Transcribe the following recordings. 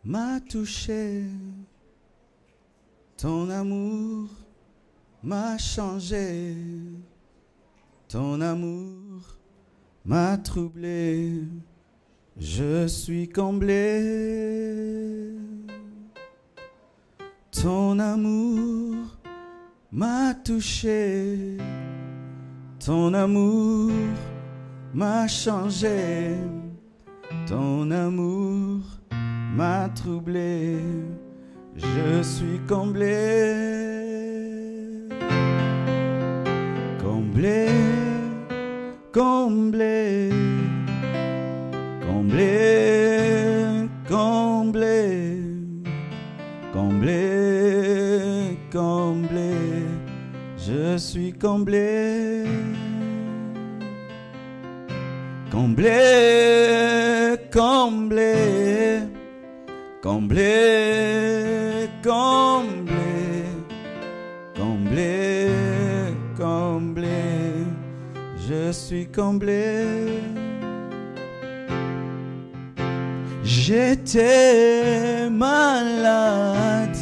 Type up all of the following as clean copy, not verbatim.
m'a touché. Ton amour m'a changé. Ton amour m'a troublé. Je suis comblé. Ton amour m'a touché. Ton amour m'a changé. Ton amour m'a troublé. Je suis comblé. Comblé, comblé, comblé, comblé, comblé, comblé. Je suis comblé. Comblé, comblé, comblé, comblé, comblé, comblé, je suis comblé. J'étais malade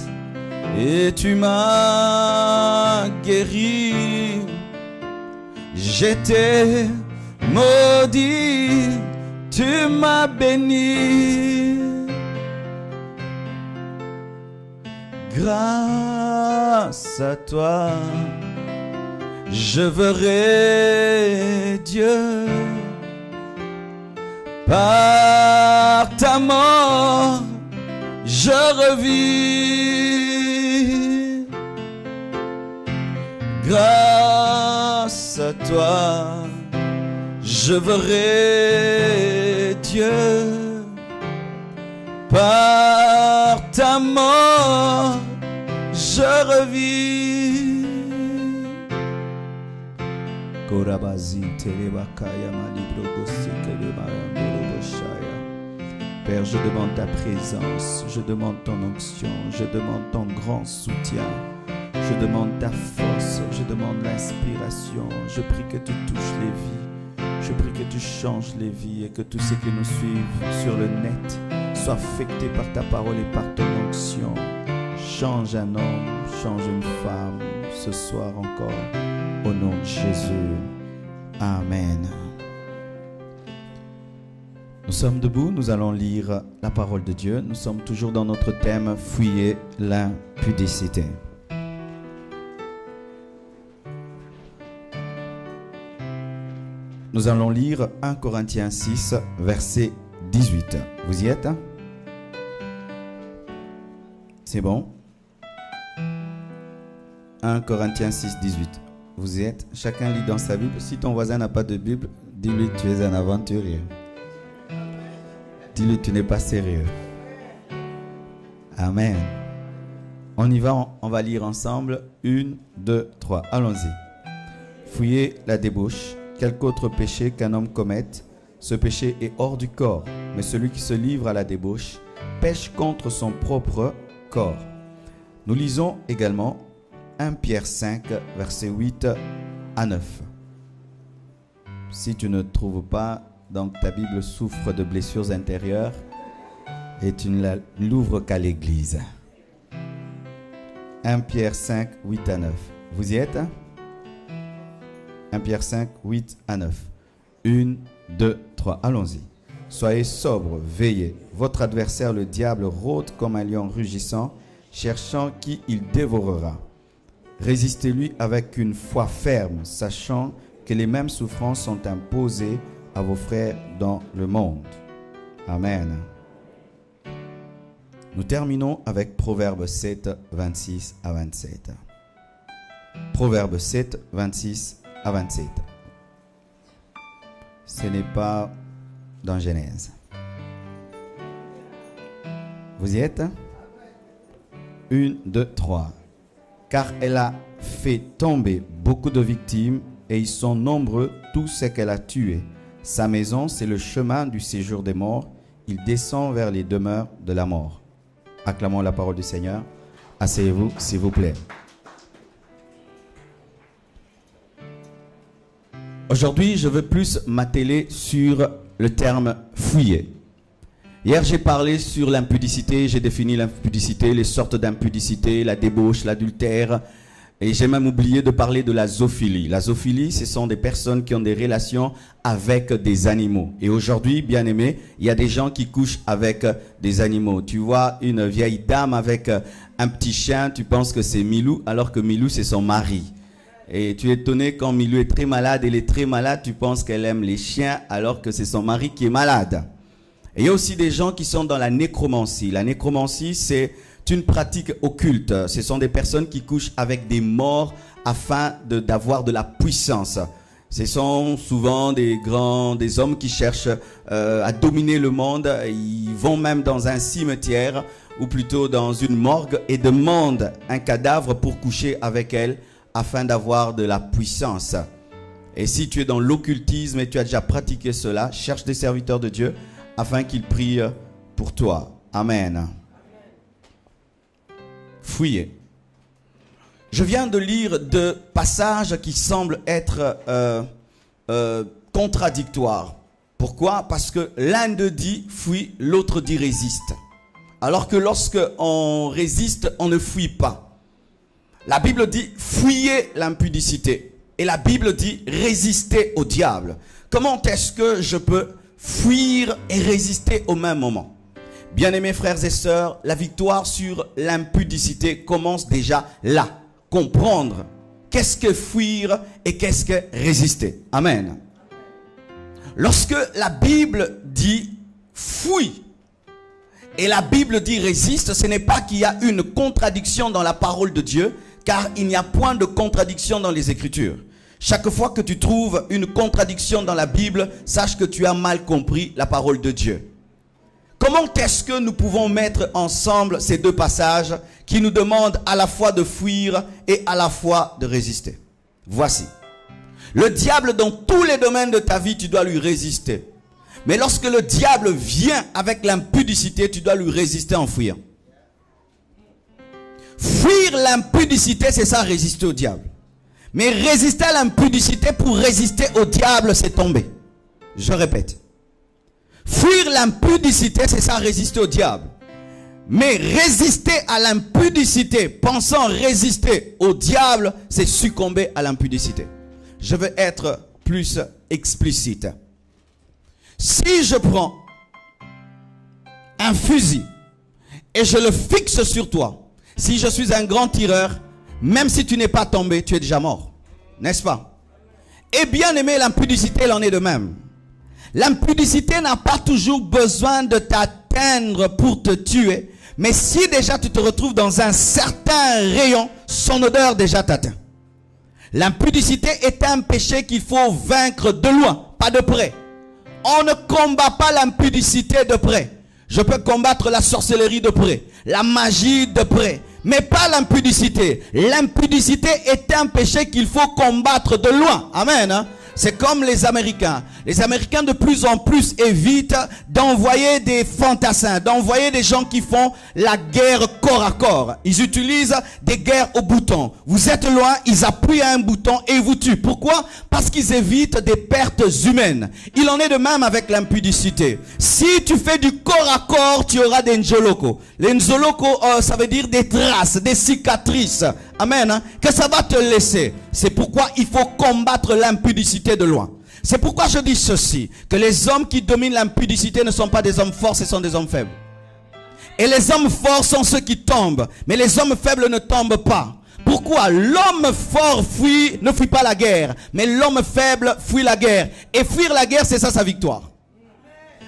et tu m'as guéri. J'étais maudit, tu m'as béni. Grâce à toi, je verrai Dieu. Par ta mort, je revis. Grâce à toi, je verrai Dieu. Par ta mort, je revis. Père, je demande ta présence, je demande ton onction, je demande ton grand soutien, je demande ta force, je demande l'inspiration. Je prie que tu touches les vies, je prie que tu changes les vies et que tous ceux qui nous suivent sur le net soient affectés par ta parole et par ton onction. Change un homme, change une femme ce soir encore, au nom de Jésus. Amen. Nous sommes debout, nous allons lire la parole de Dieu. Nous sommes toujours dans notre thème « Fuyez l'impudicité ». Nous allons lire 1 Corinthiens 6, verset 18. Vous y êtes? C'est bon? 1 Corinthiens 6, 18. Vous y êtes? Chacun lit dans sa Bible. Si ton voisin n'a pas de Bible, dis-lui que tu es un aventurier. Dis-lui que tu n'es pas sérieux. Amen. On y va, on va lire ensemble. 1, 2, 3. Allons-y. Fuyez la débauche. Quelque autre péché qu'un homme commette, ce péché est hors du corps. Mais celui qui se livre à la débauche pêche contre son propre corps. Nous lisons également 1 Pierre 5, versets 8 à 9. Si tu ne trouves pas, donc ta Bible souffre de blessures intérieures et tu ne l'ouvres qu'à l'église. 1 Pierre 5, 8 à 9. Vous y êtes? 1 Pierre 5, 8 à 9. 1, 2, 3. Allons-y. Soyez sobres, veillez. Votre adversaire, le diable, rôde comme un lion rugissant, cherchant qui il dévorera. Résistez-lui avec une foi ferme, sachant que les mêmes souffrances sont imposées à vos frères dans le monde. Amen. Nous terminons avec Proverbe 7, 26 à 27. Proverbe 7, 26 à 27. Ce n'est pas dans Genèse. Vous y êtes? 1, 2, 3. Car elle a fait tomber beaucoup de victimes et ils sont nombreux tous ceux qu'elle a tués. Sa maison, c'est le chemin du séjour des morts. Il descend vers les demeures de la mort. Acclamons la parole du Seigneur. Asseyez-vous, s'il vous plaît. Aujourd'hui, je veux plus m'atteler sur le terme « fouiller ». Hier, j'ai parlé sur l'impudicité, j'ai défini l'impudicité, les sortes d'impudicité, la débauche, l'adultère. Et j'ai même oublié de parler de la zoophilie. La zoophilie, ce sont des personnes qui ont des relations avec des animaux. Et aujourd'hui, bien aimé, il y a des gens qui couchent avec des animaux. Tu vois une vieille dame avec un petit chien, tu penses que c'est Milou, alors que Milou, c'est son mari. Et tu es étonné quand Milou est très malade, elle est très malade, tu penses qu'elle aime les chiens, alors que c'est son mari qui est malade. Et il y a aussi des gens qui sont dans la nécromancie. La nécromancie, c'est une pratique occulte. Ce sont des personnes qui couchent avec des morts afin d'avoir de la puissance. Ce sont souvent des hommes qui cherchent à dominer le monde. Ils vont même dans un cimetière ou plutôt dans une morgue et demandent un cadavre pour coucher avec elle afin d'avoir de la puissance. Et si tu es dans l'occultisme et tu as déjà pratiqué cela, cherche des serviteurs de Dieu afin qu'ils prient pour toi. Amen. Fouillez. Je viens de lire deux passages qui semblent être contradictoires. Pourquoi? Parce que l'un d'eux dit fuis, l'autre dit résiste. Alors que lorsque on résiste, on ne fuit pas. La Bible dit fuyez l'impudicité. Et la Bible dit résistez au diable. Comment est-ce que je peux fuir et résister au même moment? Bien-aimés frères et sœurs, la victoire sur l'impudicité commence déjà là. Comprendre qu'est-ce que fuir et qu'est-ce que résister. Amen. Lorsque la Bible dit fuis et la Bible dit résiste, ce n'est pas qu'il y a une contradiction dans la parole de Dieu, car il n'y a point de contradiction dans les Écritures. Chaque fois que tu trouves une contradiction dans la Bible, sache que tu as mal compris la parole de Dieu. Comment est-ce que nous pouvons mettre ensemble ces deux passages qui nous demandent à la fois de fuir et à la fois de résister? Voici. Le diable, dans tous les domaines de ta vie, tu dois lui résister. Mais lorsque le diable vient avec l'impudicité, tu dois lui résister en fuyant. Fuir l'impudicité, c'est ça, résister au diable. Mais résister à l'impudicité pour résister au diable, c'est tomber. Je répète. Fuir l'impudicité, c'est ça, résister au diable. Mais résister à l'impudicité, pensant résister au diable, c'est succomber à l'impudicité. Je veux être plus explicite. Si je prends un fusil et je le fixe sur toi, si je suis un grand tireur, même si tu n'es pas tombé, tu es déjà mort. N'est-ce pas? Et bien aimé, l'impudicité, elle en est de même. L'impudicité n'a pas toujours besoin de t'atteindre pour te tuer. Mais si déjà tu te retrouves dans un certain rayon, son odeur déjà t'atteint. L'impudicité est un péché qu'il faut vaincre de loin, pas de près. On ne combat pas l'impudicité de près. Je peux combattre la sorcellerie de près, la magie de près, mais pas l'impudicité. L'impudicité est un péché qu'il faut combattre de loin. Amen. Hein? C'est comme les Américains. Les Américains de plus en plus évitent d'envoyer des fantassins, d'envoyer des gens qui font la guerre corps à corps. Ils utilisent des guerres au bouton. Vous êtes loin, ils appuient à un bouton et ils vous tuent. Pourquoi? Parce qu'ils évitent des pertes humaines. Il en est de même avec l'impudicité. Si tu fais du corps à corps, tu auras des nzoloko. Les nzoloko, ça veut dire des traces, des cicatrices. Amen. Hein? Que ça va te laisser. C'est pourquoi il faut combattre l'impudicité de loin. C'est pourquoi je dis ceci, que les hommes qui dominent l'impudicité ne sont pas des hommes forts, ce sont des hommes faibles. Et les hommes forts sont ceux qui tombent, mais les hommes faibles ne tombent pas. Pourquoi? L'homme fort ne fuit pas la guerre, mais l'homme faible fuit la guerre. Et fuir la guerre, c'est ça sa victoire.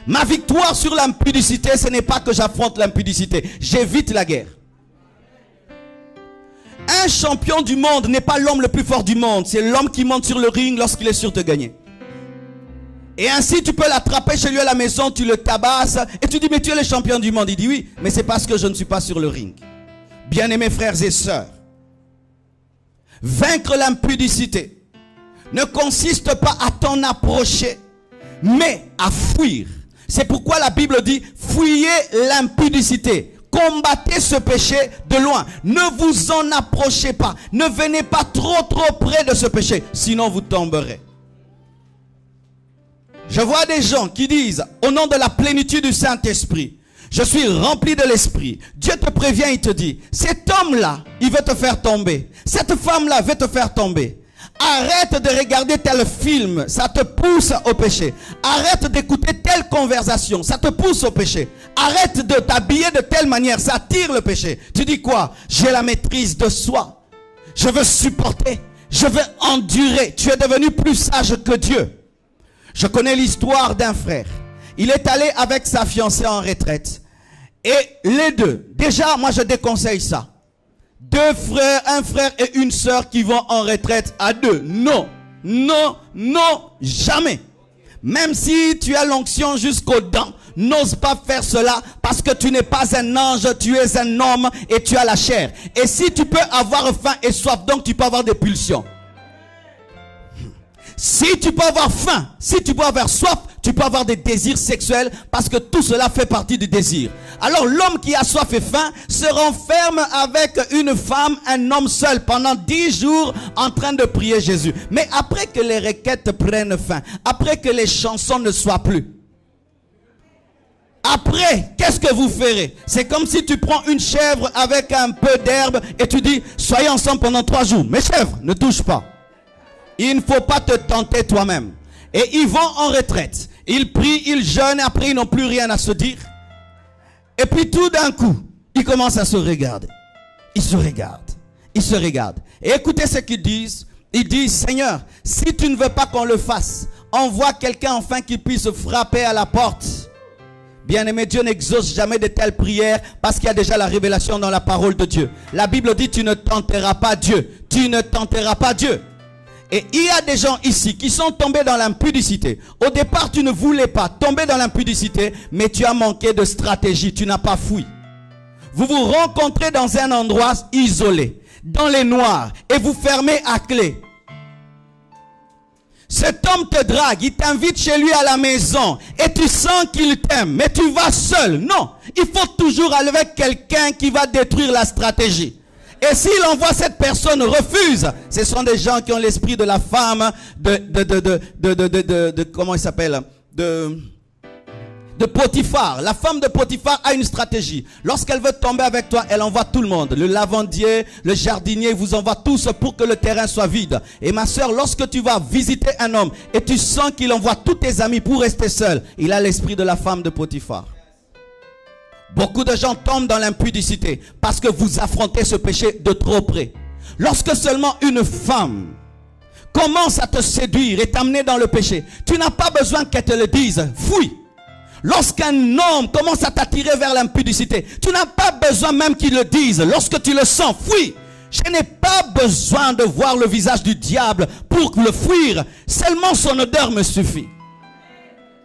Ma victoire sur l'impudicité, ce n'est pas que j'affronte l'impudicité, j'évite la guerre. Un champion du monde n'est pas l'homme le plus fort du monde, c'est l'homme qui monte sur le ring lorsqu'il est sûr de gagner. Et ainsi tu peux l'attraper chez lui à la maison, tu le tabasses et tu dis mais tu es le champion du monde. Il dit oui, mais c'est parce que je ne suis pas sur le ring. Bien-aimés frères et sœurs, vaincre l'impudicité ne consiste pas à t'en approcher, mais à fuir. C'est pourquoi la Bible dit fuyez l'impudicité. Combattez ce péché de loin. Ne vous en approchez pas. Ne venez pas trop près de ce péché. Sinon vous tomberez. Je vois des gens qui disent, au nom de la plénitude du Saint-Esprit, je suis rempli de l'Esprit. Dieu te prévient, il te dit, cet homme-là, il veut te faire tomber. Cette femme-là veut te faire tomber. Arrête de regarder tel film, ça te pousse au péché. Arrête d'écouter telle conversation, ça te pousse au péché. Arrête de t'habiller de telle manière, ça attire le péché. Tu dis quoi? J'ai la maîtrise de soi. Je veux supporter, je veux endurer. Tu es devenu plus sage que Dieu. Je connais l'histoire d'un frère. Il est allé avec sa fiancée en retraite. Et les deux, déjà moi je déconseille ça. Deux frères, un frère et une sœur qui vont en retraite à deux. Non, non, non, jamais. Même si tu as l'onction jusqu'aux dents, n'ose pas faire cela parce que tu n'es pas un ange, tu es un homme et tu as la chair. Et si tu peux avoir faim et soif, donc tu peux avoir des pulsions. Si tu peux avoir faim, si tu peux avoir soif, tu peux avoir des désirs sexuels parce que tout cela fait partie du désir. Alors l'homme qui a soif et faim se renferme avec une femme, un homme seul pendant 10 jours en train de prier Jésus. Mais après que les requêtes prennent fin, après que les chansons ne soient plus, après, qu'est-ce que vous ferez? C'est comme si tu prends une chèvre avec un peu d'herbe et tu dis, soyez ensemble pendant 3 jours. Mes chèvres, ne touche pas. Il ne faut pas te tenter toi-même. Et ils vont en retraite. Ils prient, ils jeûnent, après ils n'ont plus rien à se dire. Et puis tout d'un coup, ils commencent à se regarder. Ils se regardent. Ils se regardent. Et écoutez ce qu'ils disent. Ils disent, Seigneur, si tu ne veux pas qu'on le fasse, envoie quelqu'un enfin qui puisse frapper à la porte. Bien-aimé, Dieu n'exauce jamais de telles prières parce qu'il y a déjà la révélation dans la parole de Dieu. La Bible dit, tu ne tenteras pas Dieu. Tu ne tenteras pas Dieu. Et il y a des gens ici qui sont tombés dans l'impudicité. Au départ, tu ne voulais pas tomber dans l'impudicité, mais tu as manqué de stratégie, tu n'as pas fui. Vous vous rencontrez dans un endroit isolé, dans les noirs, et vous fermez à clé. Cet homme te drague, il t'invite chez lui à la maison, et tu sens qu'il t'aime, mais tu vas seul. Non, il faut toujours aller avec quelqu'un qui va détruire la stratégie. Et s'il envoie cette personne refuse, ce sont des gens qui ont l'esprit de la femme comment il s'appelle, de Potiphar. La femme de Potiphar a une stratégie. Lorsqu'elle veut tomber avec toi, elle envoie tout le monde. Le lavandier, le jardinier, vous envoie tous pour que le terrain soit vide. Et ma soeur, lorsque tu vas visiter un homme et tu sens qu'il envoie tous tes amis pour rester seul, il a l'esprit de la femme de Potiphar. Beaucoup de gens tombent dans l'impudicité parce que vous affrontez ce péché de trop près. Lorsque seulement une femme commence à te séduire et t'amener dans le péché, tu n'as pas besoin qu'elle te le dise. Fuis. Lorsqu'un homme commence à t'attirer vers l'impudicité, tu n'as pas besoin même qu'il le dise. Lorsque tu le sens, fuis. Je n'ai pas besoin de voir le visage du diable pour le fuir. Seulement son odeur me suffit.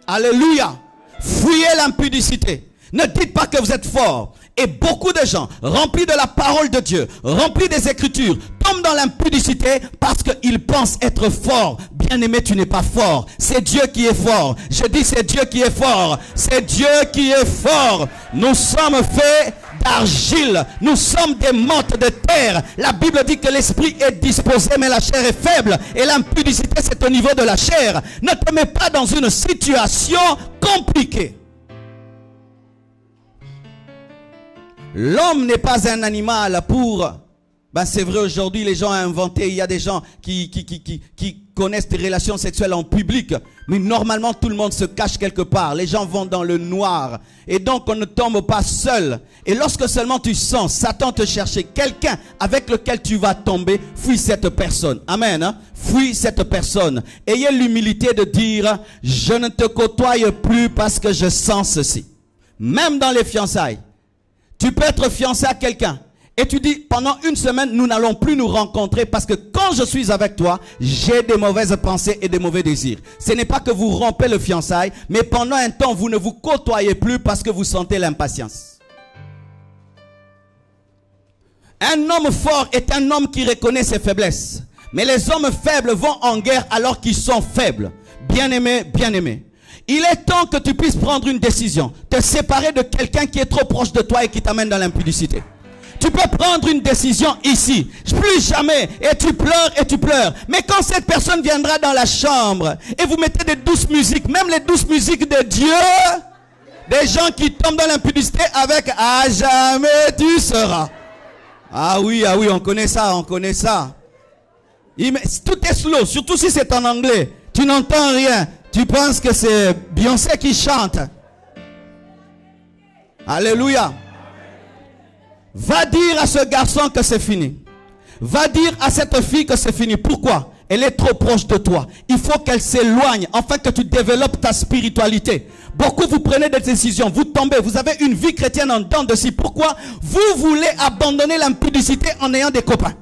Alléluia. Fuyez l'impudicité. Ne dites pas que vous êtes fort. Et beaucoup de gens, remplis de la parole de Dieu, remplis des Écritures, tombent dans l'impudicité parce qu'ils pensent être forts. Bien-aimé, tu n'es pas fort. C'est Dieu qui est fort. Je dis c'est Dieu qui est fort. C'est Dieu qui est fort. Nous sommes faits d'argile. Nous sommes des mottes de terre. La Bible dit que l'esprit est disposé, mais la chair est faible. Et l'impudicité, c'est au niveau de la chair. Ne te mets pas dans une situation compliquée. L'homme n'est pas un animal pour... c'est vrai, aujourd'hui, les gens ont inventé, il y a des gens qui connaissent des relations sexuelles en public. Mais normalement, tout le monde se cache quelque part. Les gens vont dans le noir. Et donc, on ne tombe pas seul. Et lorsque seulement tu sens Satan te chercher quelqu'un avec lequel tu vas tomber, fuis cette personne. Amen. Hein? Fuis cette personne. Ayez l'humilité de dire, je ne te côtoie plus parce que je sens ceci. Même dans les fiançailles. Tu peux être fiancé à quelqu'un et tu dis pendant une semaine nous n'allons plus nous rencontrer parce que quand je suis avec toi j'ai des mauvaises pensées et des mauvais désirs. Ce n'est pas que vous rompez le fiançailles, mais pendant un temps vous ne vous côtoyez plus parce que vous sentez l'impatience. Un homme fort est un homme qui reconnaît ses faiblesses, mais les hommes faibles vont en guerre alors qu'ils sont faibles. Bien-aimé, bien-aimé, il est temps que tu puisses prendre une décision, te séparer de quelqu'un qui est trop proche de toi et qui t'amène dans l'impudicité. Tu peux prendre une décision ici. Plus jamais. Et tu pleures et tu pleures. Mais quand cette personne viendra dans la chambre et vous mettez des douces musiques, même les douces musiques de Dieu, des gens qui tombent dans l'impudicité avec « à jamais tu seras ». Ah oui, on connaît ça, on connaît ça. Tout est slow, surtout si c'est en anglais. Tu n'entends rien. Tu penses que c'est Beyoncé qui chante. Alléluia. Va dire à ce garçon que c'est fini. Va dire à cette fille que c'est fini. Pourquoi? Elle est trop proche de toi. Il faut qu'elle s'éloigne afin que tu développes ta spiritualité. Beaucoup vous prenez des décisions, vous tombez, vous avez une vie chrétienne en dents de scie. Pourquoi? Vous voulez abandonner l'impudicité en ayant des copains.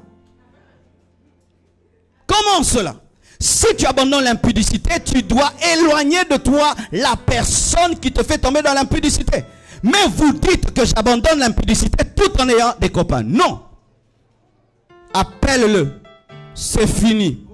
Comment cela? Si tu abandonnes l'impudicité, tu dois éloigner de toi la personne qui te fait tomber dans l'impudicité. Mais vous dites que j'abandonne l'impudicité tout en ayant des copains. Non. Appelle-le. C'est fini.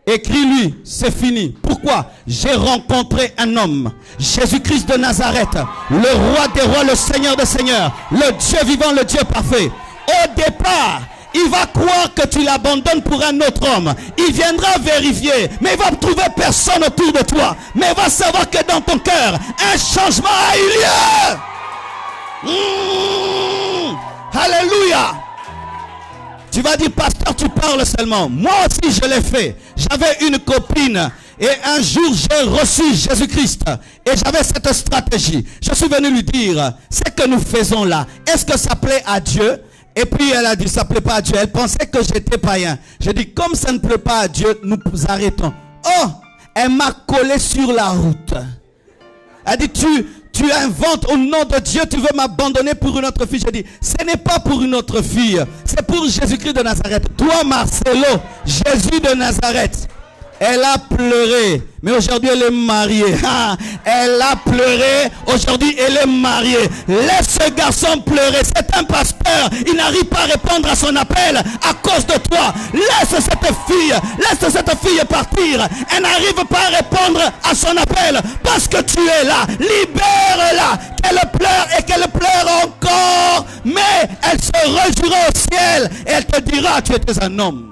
Écris-lui, c'est fini. Pourquoi? J'ai rencontré un homme, Jésus-Christ de Nazareth, le roi des rois, le Seigneur des seigneurs, le Dieu vivant, le Dieu parfait. Au départ, il va croire que tu l'abandonnes pour un autre homme. Il viendra vérifier, mais il va trouver personne autour de toi. Mais il va savoir que dans ton cœur, un changement a eu lieu. Alléluia. Tu vas dire, pasteur, tu parles seulement. Moi aussi, je l'ai fait. J'avais une copine et un jour, j'ai reçu Jésus-Christ et j'avais cette stratégie. Je suis venu lui dire, ce que nous faisons là, est-ce que ça plaît à Dieu? Et puis elle a dit, ça ne plaît pas à Dieu. Elle pensait que j'étais païen. J'ai dit, comme ça ne plaît pas à Dieu, nous arrêtons. Oh, elle m'a collé sur la route. Elle dit, tu inventes au nom de Dieu, tu veux m'abandonner pour une autre fille. J'ai dit, ce n'est pas pour une autre fille. C'est pour Jésus-Christ de Nazareth. Toi, Marcelo, Jésus de Nazareth. Elle a pleuré, mais aujourd'hui elle est mariée. Elle a pleuré, aujourd'hui elle est mariée. Laisse ce garçon pleurer, c'est un pasteur. Il n'arrive pas à répondre à son appel à cause de toi. Laisse cette fille partir. Elle n'arrive pas à répondre à son appel parce que tu es là. Libère-la, qu'elle pleure et qu'elle pleure encore. Mais elle se réjouira au ciel et elle te dira, tu étais un homme.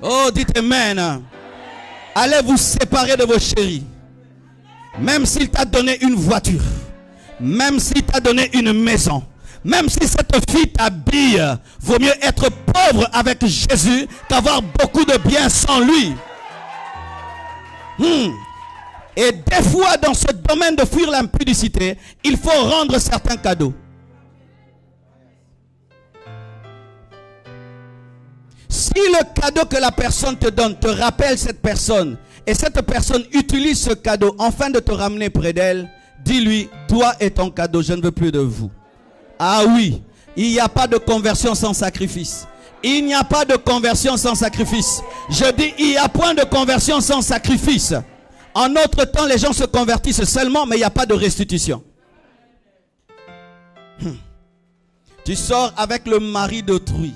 Oh, dites Amen. Allez vous séparer de vos chéris. Même s'il t'a donné une voiture, même s'il t'a donné une maison, même si cette fille t'habille, vaut mieux être pauvre avec Jésus qu'avoir beaucoup de biens sans lui. Et des fois, dans ce domaine de fuir l'impudicité, il faut rendre certains cadeaux. Si le cadeau que la personne te donne te rappelle cette personne et cette personne utilise ce cadeau afin de te ramener près d'elle, dis-lui, toi et ton cadeau, je ne veux plus de vous. Ah oui, il n'y a pas de conversion sans sacrifice. Il n'y a pas de conversion sans sacrifice. Je dis, il n'y a point de conversion sans sacrifice. En notre temps, les gens se convertissent seulement, mais il n'y a pas de restitution. Tu sors avec le mari d'autrui.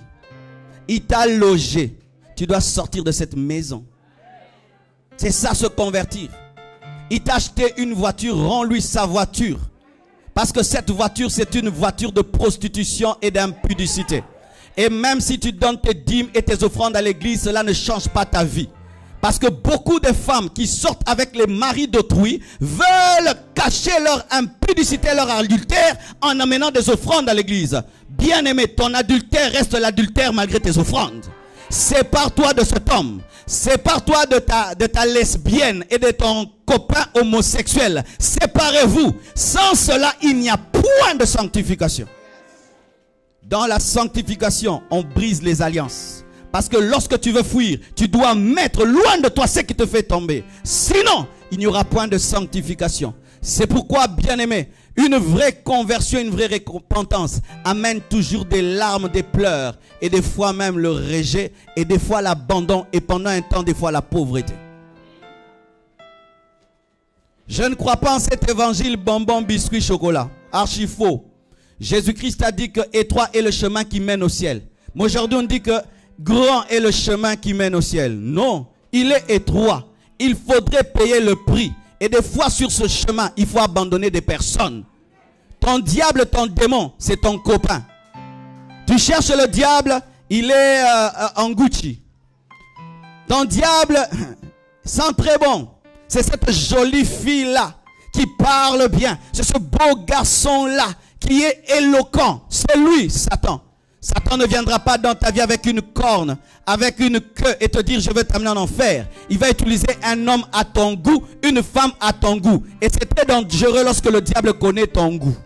Il t'a logé. Tu dois sortir de cette maison. C'est ça, se convertir. Il t'a acheté une voiture, rends-lui sa voiture. Parce que cette voiture, c'est une voiture de prostitution et d'impudicité. Et même si tu donnes tes dîmes et tes offrandes à l'église, cela ne change pas ta vie. Parce que beaucoup de femmes qui sortent avec les maris d'autrui veulent cacher leur impudicité, leur adultère en amenant des offrandes à l'église. Bien-aimé, ton adultère reste l'adultère malgré tes offrandes. Sépare-toi de cet homme. Sépare-toi de ta lesbienne et de ton copain homosexuel. Séparez-vous. Sans cela, il n'y a point de sanctification. Dans la sanctification, on brise les alliances. Parce que lorsque tu veux fuir, tu dois mettre loin de toi ce qui te fait tomber. Sinon, il n'y aura point de sanctification. C'est pourquoi, bien-aimé, une vraie conversion, une vraie repentance amène toujours des larmes, des pleurs et des fois même le rejet et des fois l'abandon et pendant un temps, des fois la pauvreté. Je ne crois pas en cet évangile bonbon, biscuit, chocolat. Archi faux. Jésus-Christ a dit que étroit est le chemin qui mène au ciel. Mais aujourd'hui, on dit que grand est le chemin qui mène au ciel. Non, il est étroit. Il faudrait payer le prix. Et des fois sur ce chemin, il faut abandonner des personnes. Ton diable, ton démon, c'est ton copain. Tu cherches le diable, il est en Gucci. Ton diable sent très bon. C'est cette jolie fille-là qui parle bien. C'est ce beau garçon-là qui est éloquent. C'est lui, Satan. Satan ne viendra pas dans ta vie avec une corne, avec une queue et te dire je veux t'amener en enfer. Il va utiliser un homme à ton goût, une femme à ton goût. Et c'est très dangereux lorsque le diable connaît ton goût.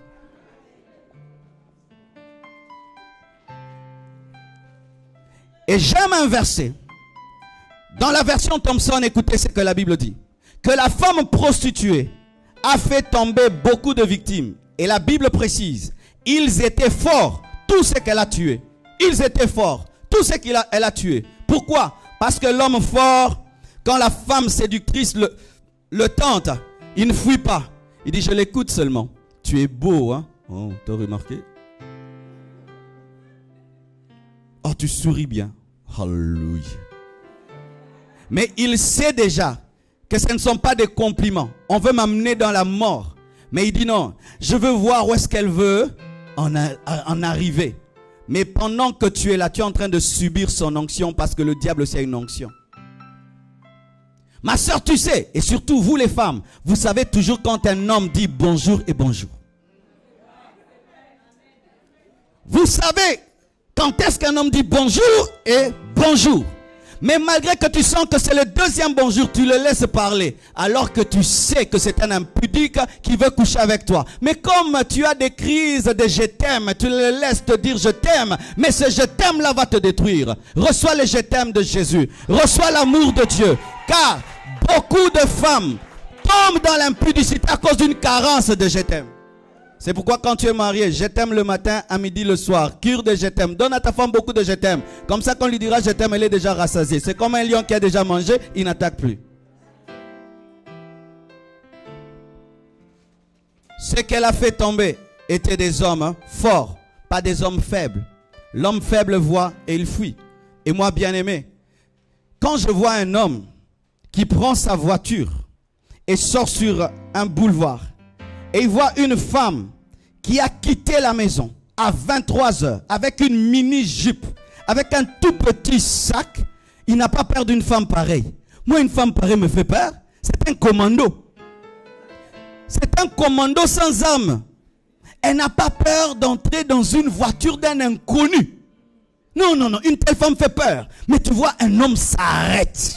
Et j'aime un verset. Dans la version Thompson, écoutez ce que la Bible dit. Que la femme prostituée a fait tomber beaucoup de victimes. Et la Bible précise, ils étaient forts, tout ce qu'elle a tué. Ils étaient forts, tout ce qu'elle a tué. Pourquoi? Parce que l'homme fort, quand la femme séductrice le tente, il ne fuit pas. Il dit, je l'écoute seulement. Tu es beau, hein? Oh, t'as remarqué? Oh, tu souris bien. Alléluia. Mais il sait déjà que ce ne sont pas des compliments. On veut m'amener dans la mort. Mais il dit non, je veux voir où est-ce qu'elle veut en arriver. Mais pendant que tu es là, tu es en train de subir son onction parce que le diable aussi a une onction. Ma soeur, tu sais, et surtout vous les femmes, vous savez toujours quand un homme dit bonjour et bonjour. Vous savez quand est-ce qu'un homme dit bonjour et bonjour. Mais malgré que tu sens que c'est le deuxième bonjour, tu le laisses parler. Alors que tu sais que c'est un impudique qui veut coucher avec toi. Mais comme tu as des crises de je t'aime, tu le laisses te dire je t'aime. Mais ce je t'aime là va te détruire. Reçois le je t'aime de Jésus. Reçois l'amour de Dieu. Car beaucoup de femmes tombent dans l'impudicité à cause d'une carence de je t'aime. C'est pourquoi quand tu es marié, je t'aime le matin, à midi, le soir. Cure de je t'aime. Donne à ta femme beaucoup de je t'aime. Comme ça, quand on lui dira je t'aime, elle est déjà rassasiée. C'est comme un lion qui a déjà mangé, il n'attaque plus. Ce qu'elle a fait tomber étaient des hommes forts, pas des hommes faibles. L'homme faible voit et il fuit. Et moi, bien aimé, quand je vois un homme qui prend sa voiture et sort sur un boulevard, et il voit une femme qui a quitté la maison à 23 heures avec une mini-jupe, avec un tout petit sac, il n'a pas peur d'une femme pareille. Moi, une femme pareille me fait peur. C'est un commando. C'est un commando sans âme. Elle n'a pas peur d'entrer dans une voiture d'un inconnu. Non, non, non, une telle femme fait peur. Mais tu vois, un homme s'arrête.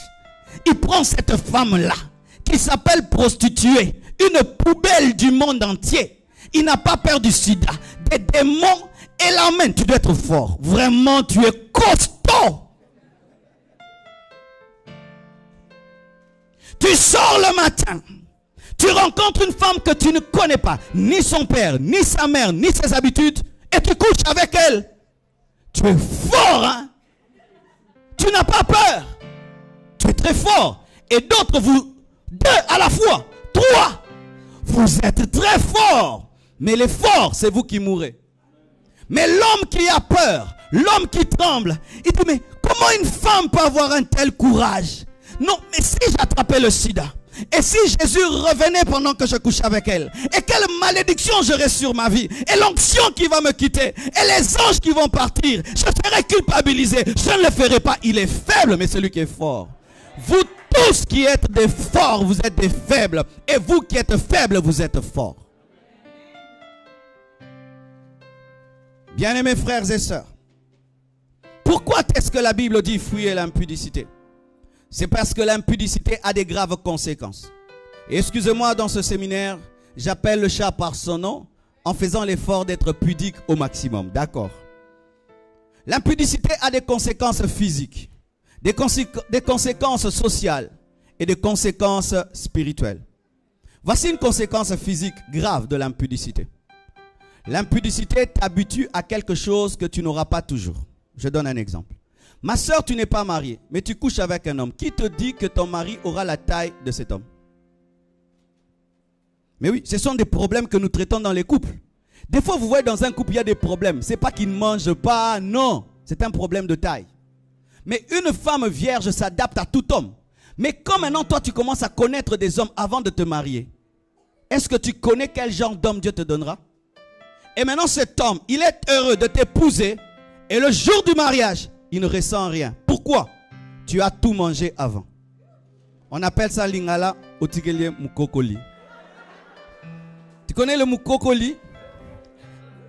Il prend cette femme-là, qui s'appelle prostituée, une poubelle du monde entier. Il n'a pas peur du sida, des démons, et l'amène. Tu dois être fort. Vraiment, tu es costaud. Tu sors le matin. Tu rencontres une femme que tu ne connais pas. Ni son père, ni sa mère, ni ses habitudes. Et tu couches avec elle. Tu es fort, hein? Tu n'as pas peur. Tu es très fort. Et d'autres, vous, deux à la fois, trois. Vous êtes très forts. Mais les forts, c'est vous qui mourrez. Mais l'homme qui a peur, l'homme qui tremble, il dit, mais comment une femme peut avoir un tel courage? Non, mais si j'attrapais le sida, et si Jésus revenait pendant que je couchais avec elle, et quelle malédiction j'aurais sur ma vie, et l'onction qui va me quitter, et les anges qui vont partir, je serai culpabilisé. Je ne le ferai pas. Il est faible, mais celui qui est fort. Vous tous qui êtes des forts, vous êtes des faibles. Et vous qui êtes faibles, vous êtes forts. Bien-aimés frères et sœurs, pourquoi est-ce que la Bible dit fuyez l'impudicité? C'est parce que l'impudicité a des graves conséquences. Et excusez-moi, dans ce séminaire, j'appelle le chat par son nom en faisant l'effort d'être pudique au maximum. D'accord? L'impudicité a des conséquences physiques, des conséquences sociales et des conséquences spirituelles. Voici une conséquence physique grave de l'impudicité. L'impudicité t'habitue à quelque chose que tu n'auras pas toujours. Je donne un exemple. Ma soeur, tu n'es pas mariée, mais tu couches avec un homme. Qui te dit que ton mari aura la taille de cet homme? Mais oui, ce sont des problèmes que nous traitons dans les couples. Des fois, vous voyez dans un couple, il y a des problèmes. Ce n'est pas qu'il ne mange pas, non. C'est un problème de taille. Mais une femme vierge s'adapte à tout homme. Mais comme maintenant, toi, tu commences à connaître des hommes avant de te marier, est-ce que tu connais quel genre d'homme Dieu te donnera? Et maintenant, cet homme, il est heureux de t'épouser Et le jour du mariage, il ne ressent rien. Pourquoi? Tu as tout mangé avant. On appelle ça lingala otigele mukokoli. Tu connais le mukokoli?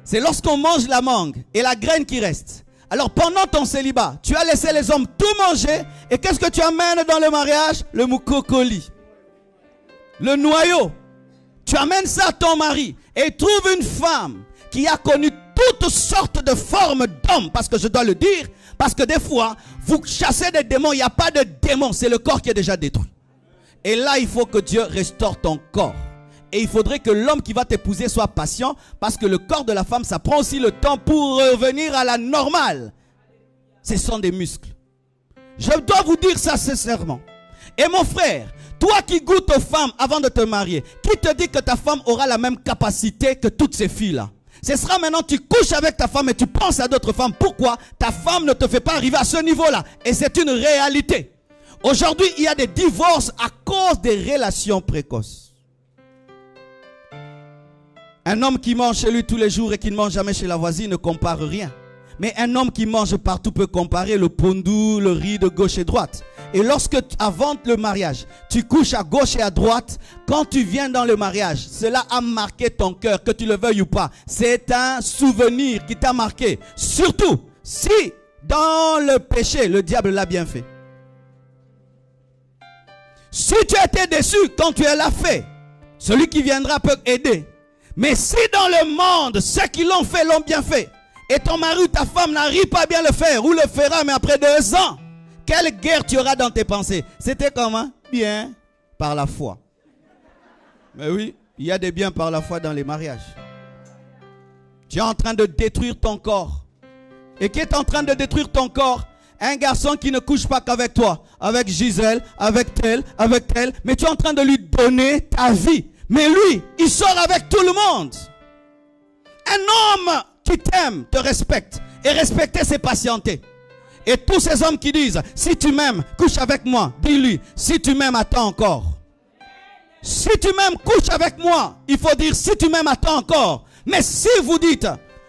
C'est lorsqu'on mange la mangue et la graine qui reste. Alors pendant ton célibat, tu as laissé les hommes tout manger. Et qu'est-ce que tu amènes dans le mariage? Le mukokoli. Le noyau. Tu amènes ça à ton mari. Et trouve une femme qui a connu toutes sortes de formes d'hommes. Parce que je dois le dire. Parce que des fois, vous chassez des démons. Il n'y a pas de démons. C'est le corps qui est déjà détruit. Et là, il faut que Dieu restaure ton corps. Et il faudrait que l'homme qui va t'épouser soit patient. Parce que le corps de la femme, ça prend aussi le temps pour revenir à la normale. Ce sont des muscles. Je dois vous dire ça sincèrement. Et mon frère, toi qui goûtes aux femmes avant de te marier, qui te dit que ta femme aura la même capacité que toutes ces filles-là? Ce sera maintenant tu couches avec ta femme et tu penses à d'autres femmes. Pourquoi? Ta femme ne te fait pas arriver à ce niveau-là. Et c'est une réalité. Aujourd'hui, il y a des divorces à cause des relations précoces. Un homme qui mange chez lui tous les jours et qui ne mange jamais chez la voisine ne compare rien. Mais un homme qui mange partout peut comparer le pondou, le riz de gauche et droite. Et lorsque, avant le mariage, tu couches à gauche et à droite, quand tu viens dans le mariage, cela a marqué ton cœur, que tu le veuilles ou pas. C'est un souvenir qui t'a marqué. Surtout, si dans le péché, le diable l'a bien fait. Si tu as été déçu quand tu l'as fait, celui qui viendra peut aider. Mais si dans le monde, ceux qui l'ont fait l'ont bien fait, et ton mari ou ta femme n'arrive pas à bien le faire, ou le fera, mais après 2 ans, quelle guerre tu auras dans tes pensées? C'était comment? Bien, par la foi. Mais oui, il y a des biens par la foi dans les mariages. Tu es en train de détruire ton corps. Et qui est en train de détruire ton corps? Un garçon qui ne couche pas qu'avec toi, avec Gisèle, avec tel, mais tu es en train de lui donner ta vie. Mais lui, il sort avec tout le monde. Un homme qui t'aime, te respecte. Et respecter, c'est patienter. Et tous ces hommes qui disent, si tu m'aimes, couche avec moi. Dis-lui, si tu m'aimes, attends encore. Si tu m'aimes, couche avec moi. Il faut dire, si tu m'aimes, attends encore. Mais si vous dites,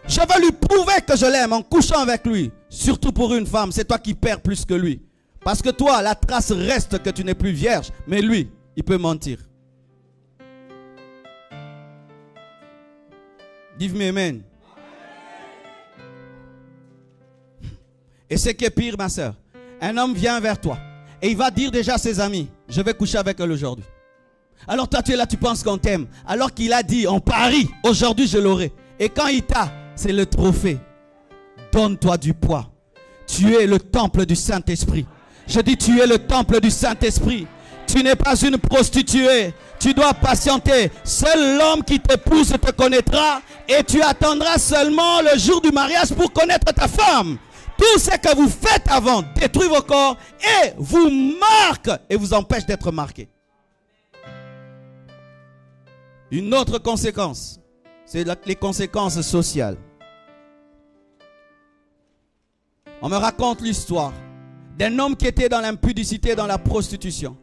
je veux lui prouver que je l'aime en couchant avec lui. Surtout pour une femme, c'est toi qui perds plus que lui. Parce que toi, la trace reste que tu n'es plus vierge. Mais lui, il peut mentir. Give me amen. Et ce qui est pire, ma soeur, un homme vient vers toi et il va dire déjà à ses amis, je vais coucher avec elle aujourd'hui. Alors toi tu es là, tu penses qu'on t'aime. Alors qu'il a dit, on parie, aujourd'hui je l'aurai. Et quand il t'a, c'est le trophée. Donne-toi du poids. Tu es le temple du Saint-Esprit. Je dis, tu es le temple du Saint-Esprit. Tu n'es pas une prostituée. Tu dois patienter. Seul l'homme qui t'épouse te connaîtra. Et tu attendras seulement le jour du mariage pour connaître ta femme. Tout ce que vous faites avant détruit vos corps et vous marque et vous empêche d'être marqué. Une autre conséquence, c'est les conséquences sociales. On me raconte l'histoire d'un homme qui était dans l'impudicité, dans la prostitution.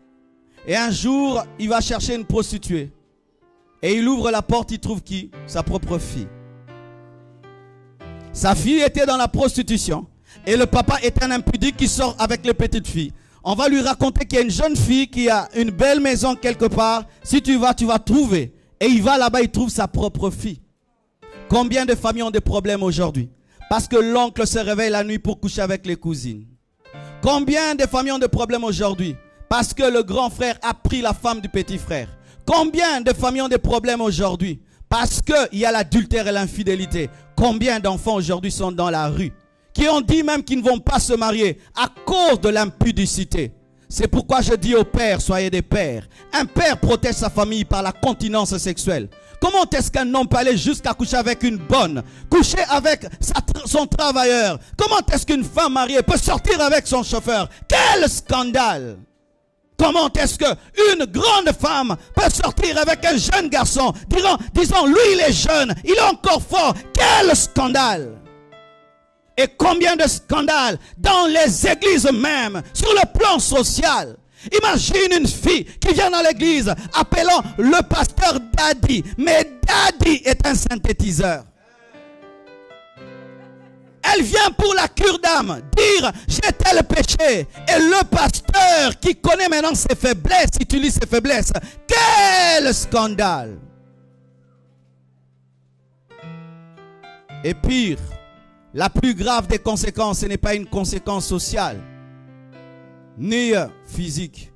Et un jour, il va chercher une prostituée. Et il ouvre la porte, il trouve qui? Sa propre fille. Sa fille était dans la prostitution. Et le papa est un impudique qui sort avec les petites filles. On va lui raconter qu'il y a une jeune fille qui a une belle maison quelque part. Si tu vas trouver. Et il va là-bas, il trouve sa propre fille. Combien de familles ont des problèmes aujourd'hui? Parce que l'oncle se réveille la nuit pour coucher avec les cousines. Combien de familles ont des problèmes aujourd'hui? Parce que le grand frère a pris la femme du petit frère. Combien de familles ont des problèmes aujourd'hui? Parce qu'il y a l'adultère et l'infidélité. Combien d'enfants aujourd'hui sont dans la rue? Qui ont dit même qu'ils ne vont pas se marier à cause de l'impudicité. C'est pourquoi je dis aux pères, soyez des pères. Un père protège sa famille par la continence sexuelle. Comment est-ce qu'un homme peut aller jusqu'à coucher avec une bonne, coucher avec son travailleur? Comment est-ce qu'une femme mariée peut sortir avec son chauffeur? Quel scandale! Comment est-ce qu'une grande femme peut sortir avec un jeune garçon? Disons, lui il est jeune, il est encore fort. Quel scandale! Et combien de scandales dans les églises même, sur le plan social. Imagine une fille qui vient dans l'église appelant le pasteur Daddy. Mais Daddy est un synthétiseur. Elle vient pour la cure d'âme, dire j'ai tel péché. Et le pasteur qui connaît maintenant ses faiblesses, utilise ses faiblesses. Quel scandale! Et pire, la plus grave des conséquences, ce n'est pas une conséquence sociale, ni physique.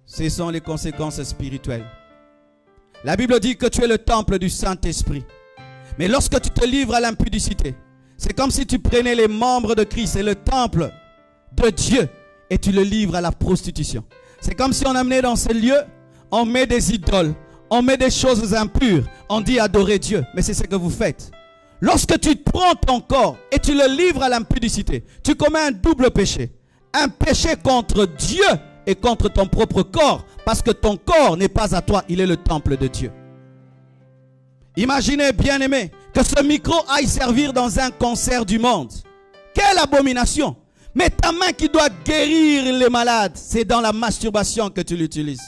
Ce sont les conséquences spirituelles. La Bible dit que tu es le temple du Saint-Esprit. Mais lorsque tu te livres à l'impudicité, c'est comme si tu prenais les membres de Christ et le temple de Dieu et tu le livres à la prostitution. C'est comme si on amenait dans ce lieu, on met des idoles, on met des choses impures, on dit adorer Dieu. Mais c'est ce que vous faites. Lorsque tu prends ton corps et tu le livres à l'impudicité, tu commets un double péché. Un péché contre Dieu et contre ton propre corps. Parce que ton corps n'est pas à toi, il est le temple de Dieu. Imaginez, bien-aimé, que ce micro aille servir dans un concert du monde. Quelle abomination! Mais ta main qui doit guérir les malades, c'est dans la masturbation que tu l'utilises.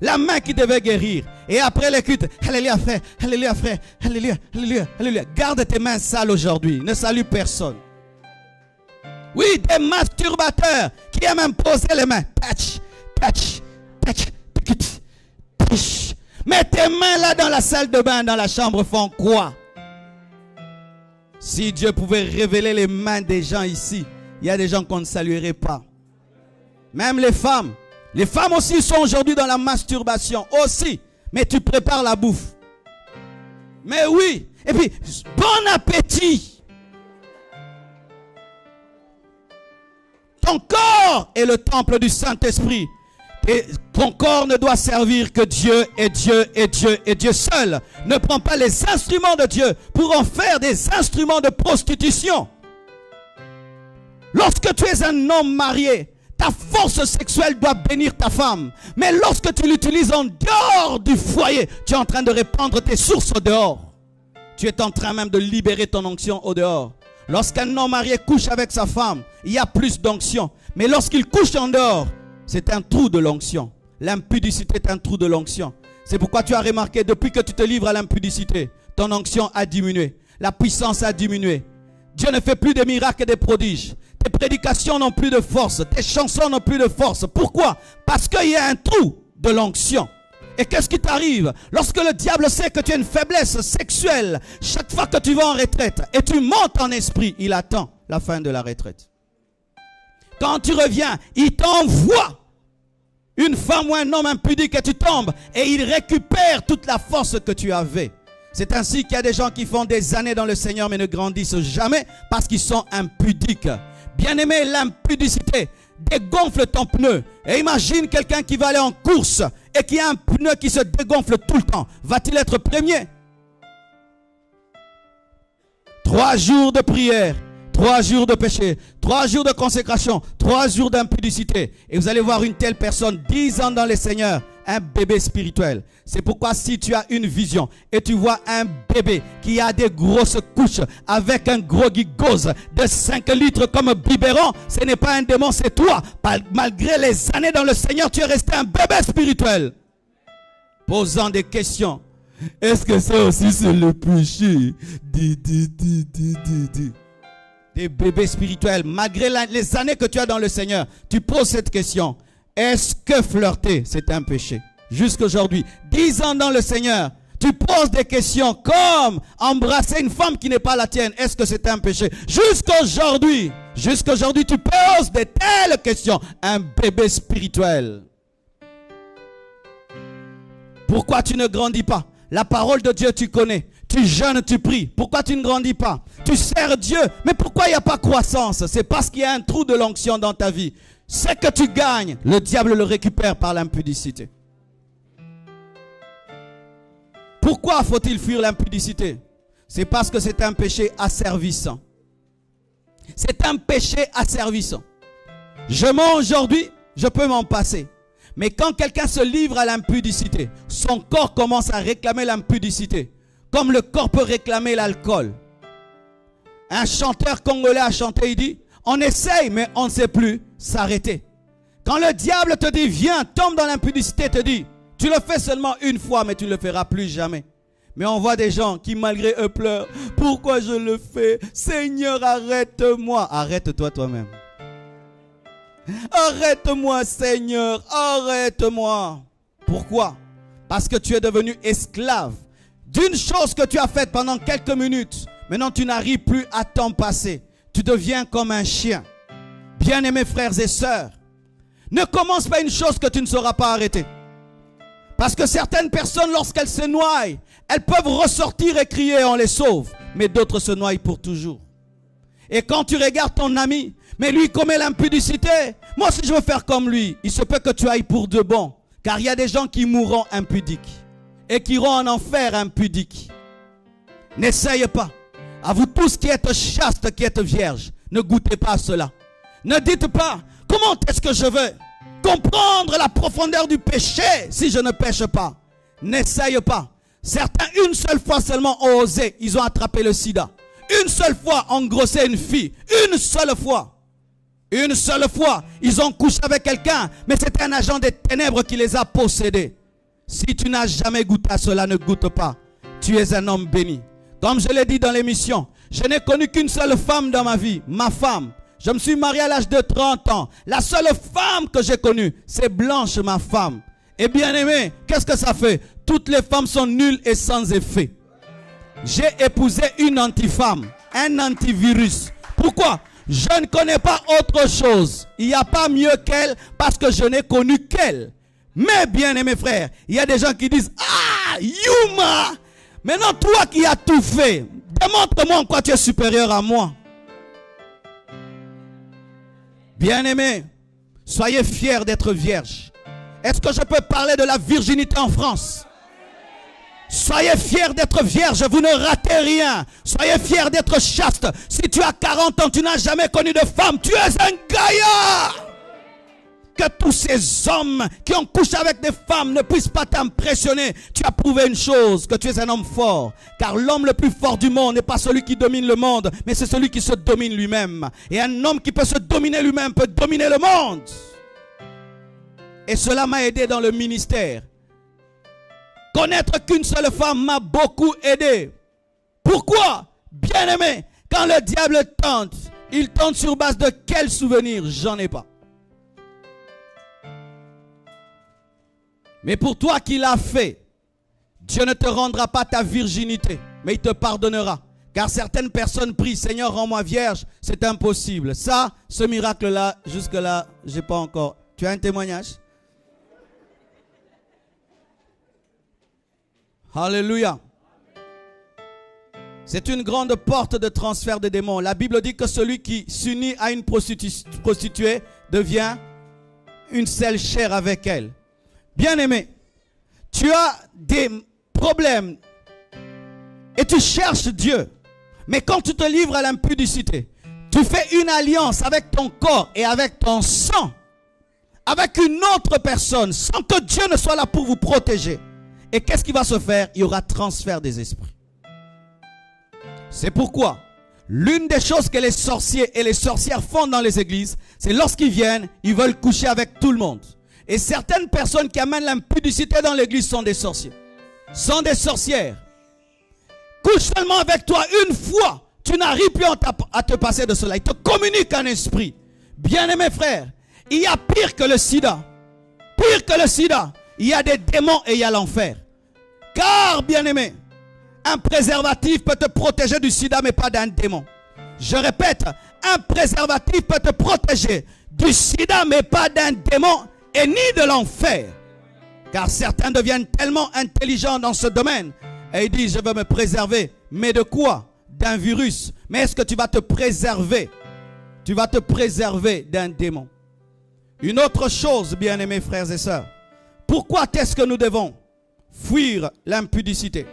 La main qui devait guérir. Et après les cultes, alléluia frère, alléluia frère, alléluia, alléluia, alléluia. Garde tes mains sales aujourd'hui, ne salue personne. Oui, des masturbateurs qui aiment imposer les mains. Touch, touch, touch, touch, touch. Mais tes mains là dans la salle de bain, dans la chambre font quoi? Si Dieu pouvait révéler les mains des gens ici, il y a des gens qu'on ne saluerait pas. Même les femmes. Les femmes aussi sont aujourd'hui dans la masturbation. Aussi. Mais tu prépares la bouffe. Mais oui. Et puis, bon appétit. Ton corps est le temple du Saint-Esprit. Et ton corps ne doit servir que Dieu et Dieu et Dieu et Dieu seul. Ne prends pas les instruments de Dieu pour en faire des instruments de prostitution. Lorsque tu es un homme marié, ta force sexuelle doit bénir ta femme. Mais lorsque tu l'utilises en dehors du foyer, tu es en train de répandre tes sources au dehors. Tu es en train même de libérer ton onction au dehors. Lorsqu'un homme marié couche avec sa femme, il y a plus d'onction. Mais lorsqu'il couche en dehors, c'est un trou de l'onction. L'impudicité est un trou de l'onction. C'est pourquoi tu as remarqué, depuis que tu te livres à l'impudicité, ton onction a diminué. La puissance a diminué. Dieu ne fait plus de miracles et des prodiges. Tes prédications n'ont plus de force. Tes chansons n'ont plus de force. Pourquoi? Parce qu'il y a un trou de l'onction. Et qu'est-ce qui t'arrive? Lorsque le diable sait que tu as une faiblesse sexuelle, chaque fois que tu vas en retraite et tu montes en esprit, il attend la fin de la retraite. Quand tu reviens, il t'envoie une femme ou un homme impudique et tu tombes et il récupère toute la force que tu avais. C'est ainsi qu'il y a des gens qui font des années dans le Seigneur mais ne grandissent jamais parce qu'ils sont impudiques. Bien-aimé, l'impudicité dégonfle ton pneu. Et imagine quelqu'un qui va aller en course et qui a un pneu qui se dégonfle tout le temps. Va-t-il être premier? 3 jours de prière, 3 jours de péché, 3 jours de consécration, 3 jours d'impudicité. Et vous allez voir une telle personne, 10 ans dans le Seigneur, un bébé spirituel. C'est pourquoi si tu as une vision et tu vois un bébé qui a des grosses couches avec un gros gigose de 5 litres comme biberon, ce n'est pas un démon, c'est toi. Malgré les années dans le Seigneur, tu es resté un bébé spirituel. Posant des questions. Est-ce que ça aussi c'est le péché? Des bébés spirituels. Malgré les années que tu as dans le Seigneur, tu poses cette question. Est-ce que flirter, c'est un péché? Jusqu'aujourd'hui, 10 ans dans le Seigneur, tu poses des questions comme embrasser une femme qui n'est pas la tienne. Est-ce que c'est un péché? Jusqu'aujourd'hui, tu poses de telles questions. Un bébé spirituel. Pourquoi tu ne grandis pas? La parole de Dieu, tu connais. Tu jeûnes, tu pries. Pourquoi tu ne grandis pas? Tu sers Dieu. Mais pourquoi il n'y a pas croissance? C'est parce qu'il y a un trou de l'onction dans ta vie. Ce que tu gagnes, le diable le récupère par l'impudicité. Pourquoi faut-il fuir l'impudicité? C'est parce que c'est un péché asservissant. C'est un péché asservissant. Je mens aujourd'hui, je peux m'en passer. Mais quand quelqu'un se livre à l'impudicité, son corps commence à réclamer l'impudicité. Comme le corps peut réclamer l'alcool. Un chanteur congolais a chanté, il dit, on essaye mais on ne sait plus s'arrêter. Quand le diable te dit, viens, tombe dans l'impudicité, te dit, tu le fais seulement une fois mais tu ne le feras plus jamais. Mais on voit des gens qui malgré eux pleurent. Pourquoi je le fais? Seigneur, arrête-moi. Arrête-toi toi-même. Arrête-moi, Seigneur, arrête-moi. Pourquoi? Parce que tu es devenu esclave d'une chose que tu as faite pendant quelques minutes. Maintenant, tu n'arrives plus à t'en passer. Tu deviens comme un chien. Bien-aimés frères et sœurs, ne commence pas une chose que tu ne sauras pas arrêter. Parce que certaines personnes, lorsqu'elles se noient, elles peuvent ressortir et crier, on les sauve. Mais d'autres se noient pour toujours. Et quand tu regardes ton ami, mais lui commet l'impudicité, moi si je veux faire comme lui, il se peut que tu ailles pour de bon. Car il y a des gens qui mourront impudiques et qui iront en enfer impudiques. N'essaye pas. À vous tous qui êtes chastes, qui êtes vierges, ne goûtez pas à cela. Ne dites pas, comment est-ce que je veux comprendre la profondeur du péché si je ne pêche pas? N'essaye pas. Certains, une seule fois seulement ont osé, ils ont attrapé le sida. Une seule fois, engrossé une fille. Une seule fois. Une seule fois, ils ont couché avec quelqu'un, mais c'était un agent des ténèbres qui les a possédés. Si tu n'as jamais goûté à cela, ne goûte pas. Tu es un homme béni. Comme je l'ai dit dans l'émission, je n'ai connu qu'une seule femme dans ma vie, ma femme. Je me suis marié à l'âge de 30 ans. La seule femme que j'ai connue, c'est Blanche, ma femme. Et bien aimé, qu'est-ce que ça fait? Toutes les femmes sont nulles et sans effet. J'ai épousé une anti-femme, un antivirus. Pourquoi? Je ne connais pas autre chose. Il n'y a pas mieux qu'elle parce que je n'ai connu qu'elle. Mais bien aimé frère, il y a des gens qui disent, ah, Yuma, maintenant toi qui as tout fait, démontre-moi en quoi tu es supérieur à moi. Bien aimé, soyez fiers d'être vierge. Est-ce que je peux parler de la virginité en France? Soyez fiers d'être vierge, vous ne ratez rien. Soyez fiers d'être chaste. Si tu as 40 ans, tu n'as jamais connu de femme, tu es un gaillard. Que tous ces hommes qui ont couché avec des femmes ne puissent pas t'impressionner. Tu as prouvé une chose, que tu es un homme fort. Car l'homme le plus fort du monde n'est pas celui qui domine le monde, mais c'est celui qui se domine lui-même. Et un homme qui peut se dominer lui-même peut dominer le monde. Et cela m'a aidé dans le ministère. Connaître qu'une seule femme m'a beaucoup aidé. Pourquoi? Bien aimé, quand le diable tente, il tente sur base de quel souvenir? J'en ai pas. Mais pour toi qui l'as fait, Dieu ne te rendra pas ta virginité, mais il te pardonnera. Car certaines personnes prient, Seigneur, rends-moi vierge, c'est impossible. Ça, ce miracle-là, jusque-là, j'ai pas encore. Tu as un témoignage? Alléluia. C'est une grande porte de transfert de démons. La Bible dit que celui qui s'unit à une prostituée devient une seule chair avec elle. Bien-aimé, tu as des problèmes et tu cherches Dieu. Mais quand tu te livres à l'impudicité, tu fais une alliance avec ton corps et avec ton sang, avec une autre personne, sans que Dieu ne soit là pour vous protéger. Et qu'est-ce qui va se faire? Il y aura transfert des esprits. C'est pourquoi l'une des choses que les sorciers et les sorcières font dans les églises, c'est lorsqu'ils viennent, ils veulent coucher avec tout le monde. Et certaines personnes qui amènent l'impudicité dans l'église sont des sorciers, sont des sorcières. Couche seulement avec toi une fois, tu n'arrives plus à te passer de cela. Il te communique un esprit. Bien-aimés frères, il y a pire que le sida. Pire que le sida. Il y a des démons et il y a l'enfer. Car, bien-aimé, un préservatif peut te protéger du sida, mais pas d'un démon. Je répète, un préservatif peut te protéger du sida, mais pas d'un démon et ni de l'enfer. Car certains deviennent tellement intelligents dans ce domaine et ils disent, je veux me préserver. Mais de quoi? D'un virus. Mais est-ce que tu vas te préserver? Tu vas te préserver d'un démon. Une autre chose, bien-aimés frères et sœurs, pourquoi est-ce que nous devons fuir l'impudicité?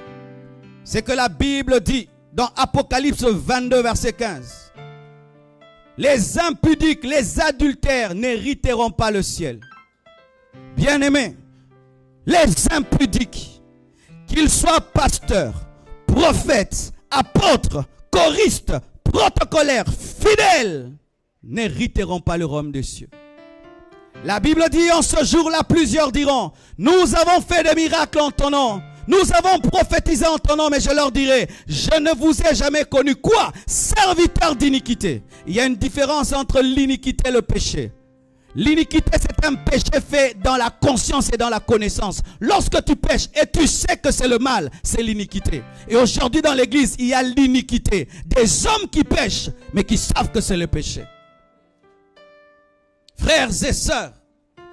C'est que la Bible dit dans Apocalypse 22 verset 15, les impudiques, les adultères n'hériteront pas le ciel. Bien-aimés, les impudiques, qu'ils soient pasteurs, prophètes, apôtres, choristes, protocolaires, fidèles, n'hériteront pas le royaume des cieux. La Bible dit en ce jour-là, plusieurs diront, nous avons fait des miracles en ton nom, Nous avons prophétisé en ton nom, et je leur dirai, je ne vous ai jamais connu. Quoi? Serviteurs d'iniquité. Il y a une différence entre l'iniquité et le péché. L'iniquité, c'est un péché fait dans la conscience et dans la connaissance. Lorsque tu pêches et tu sais que c'est le mal, c'est l'iniquité. Et aujourd'hui dans l'église, il y a l'iniquité. Des hommes qui pêchent, mais qui savent que c'est le péché. Frères et sœurs,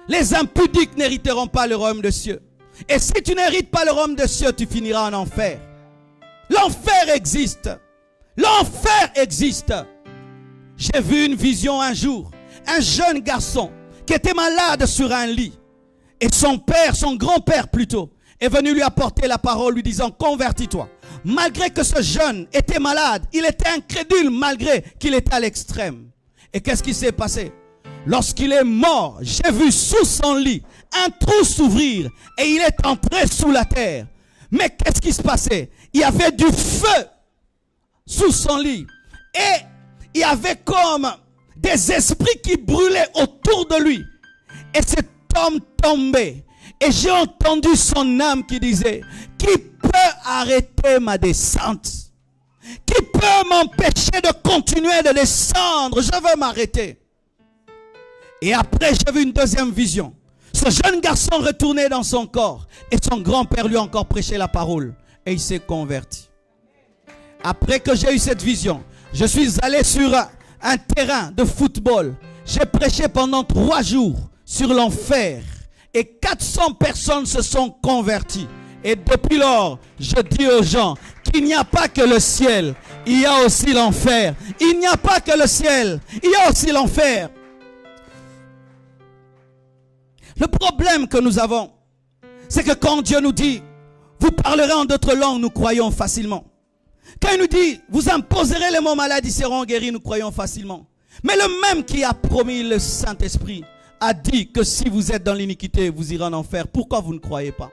les impudiques n'hériteront pas le royaume des cieux. Et si tu n'hérites pas le royaume des cieux, tu finiras en enfer. L'enfer existe. L'enfer existe. J'ai vu une vision un jour. Un jeune garçon qui était malade sur un lit. Et son père, son grand-père plutôt, est venu lui apporter la parole lui disant, convertis-toi. Malgré que ce jeune était malade, il était incrédule malgré qu'il était à l'extrême. Et qu'est-ce qui s'est passé? Lorsqu'il est mort, j'ai vu sous son lit un trou s'ouvrir et il est entré sous la terre. Mais qu'est-ce qui se passait? Il y avait du feu sous son lit et il y avait comme des esprits qui brûlaient autour de lui. Et cet homme tombait. Et j'ai entendu son âme qui disait, qui peut arrêter ma descente? Qui peut m'empêcher de continuer de descendre? Je veux m'arrêter. Et après, j'ai vu une deuxième vision. Ce jeune garçon retournait dans son corps. Et son grand-père lui a encore prêché la parole. Et il s'est converti. Après que j'ai eu cette vision, je suis allé sur un terrain de football. J'ai prêché pendant 3 jours sur l'enfer. Et 400 personnes se sont converties. Et depuis lors, je dis aux gens qu'il n'y a pas que le ciel, il y a aussi l'enfer. Il n'y a pas que le ciel, il y a aussi l'enfer. Le problème que nous avons, c'est que quand Dieu nous dit, vous parlerez en d'autres langues, nous croyons facilement. Quand il nous dit, vous imposerez les mots malades, ils seront guéris, nous croyons facilement. Mais le même qui a promis le Saint-Esprit a dit que si vous êtes dans l'iniquité, vous irez en enfer. Pourquoi vous ne croyez pas?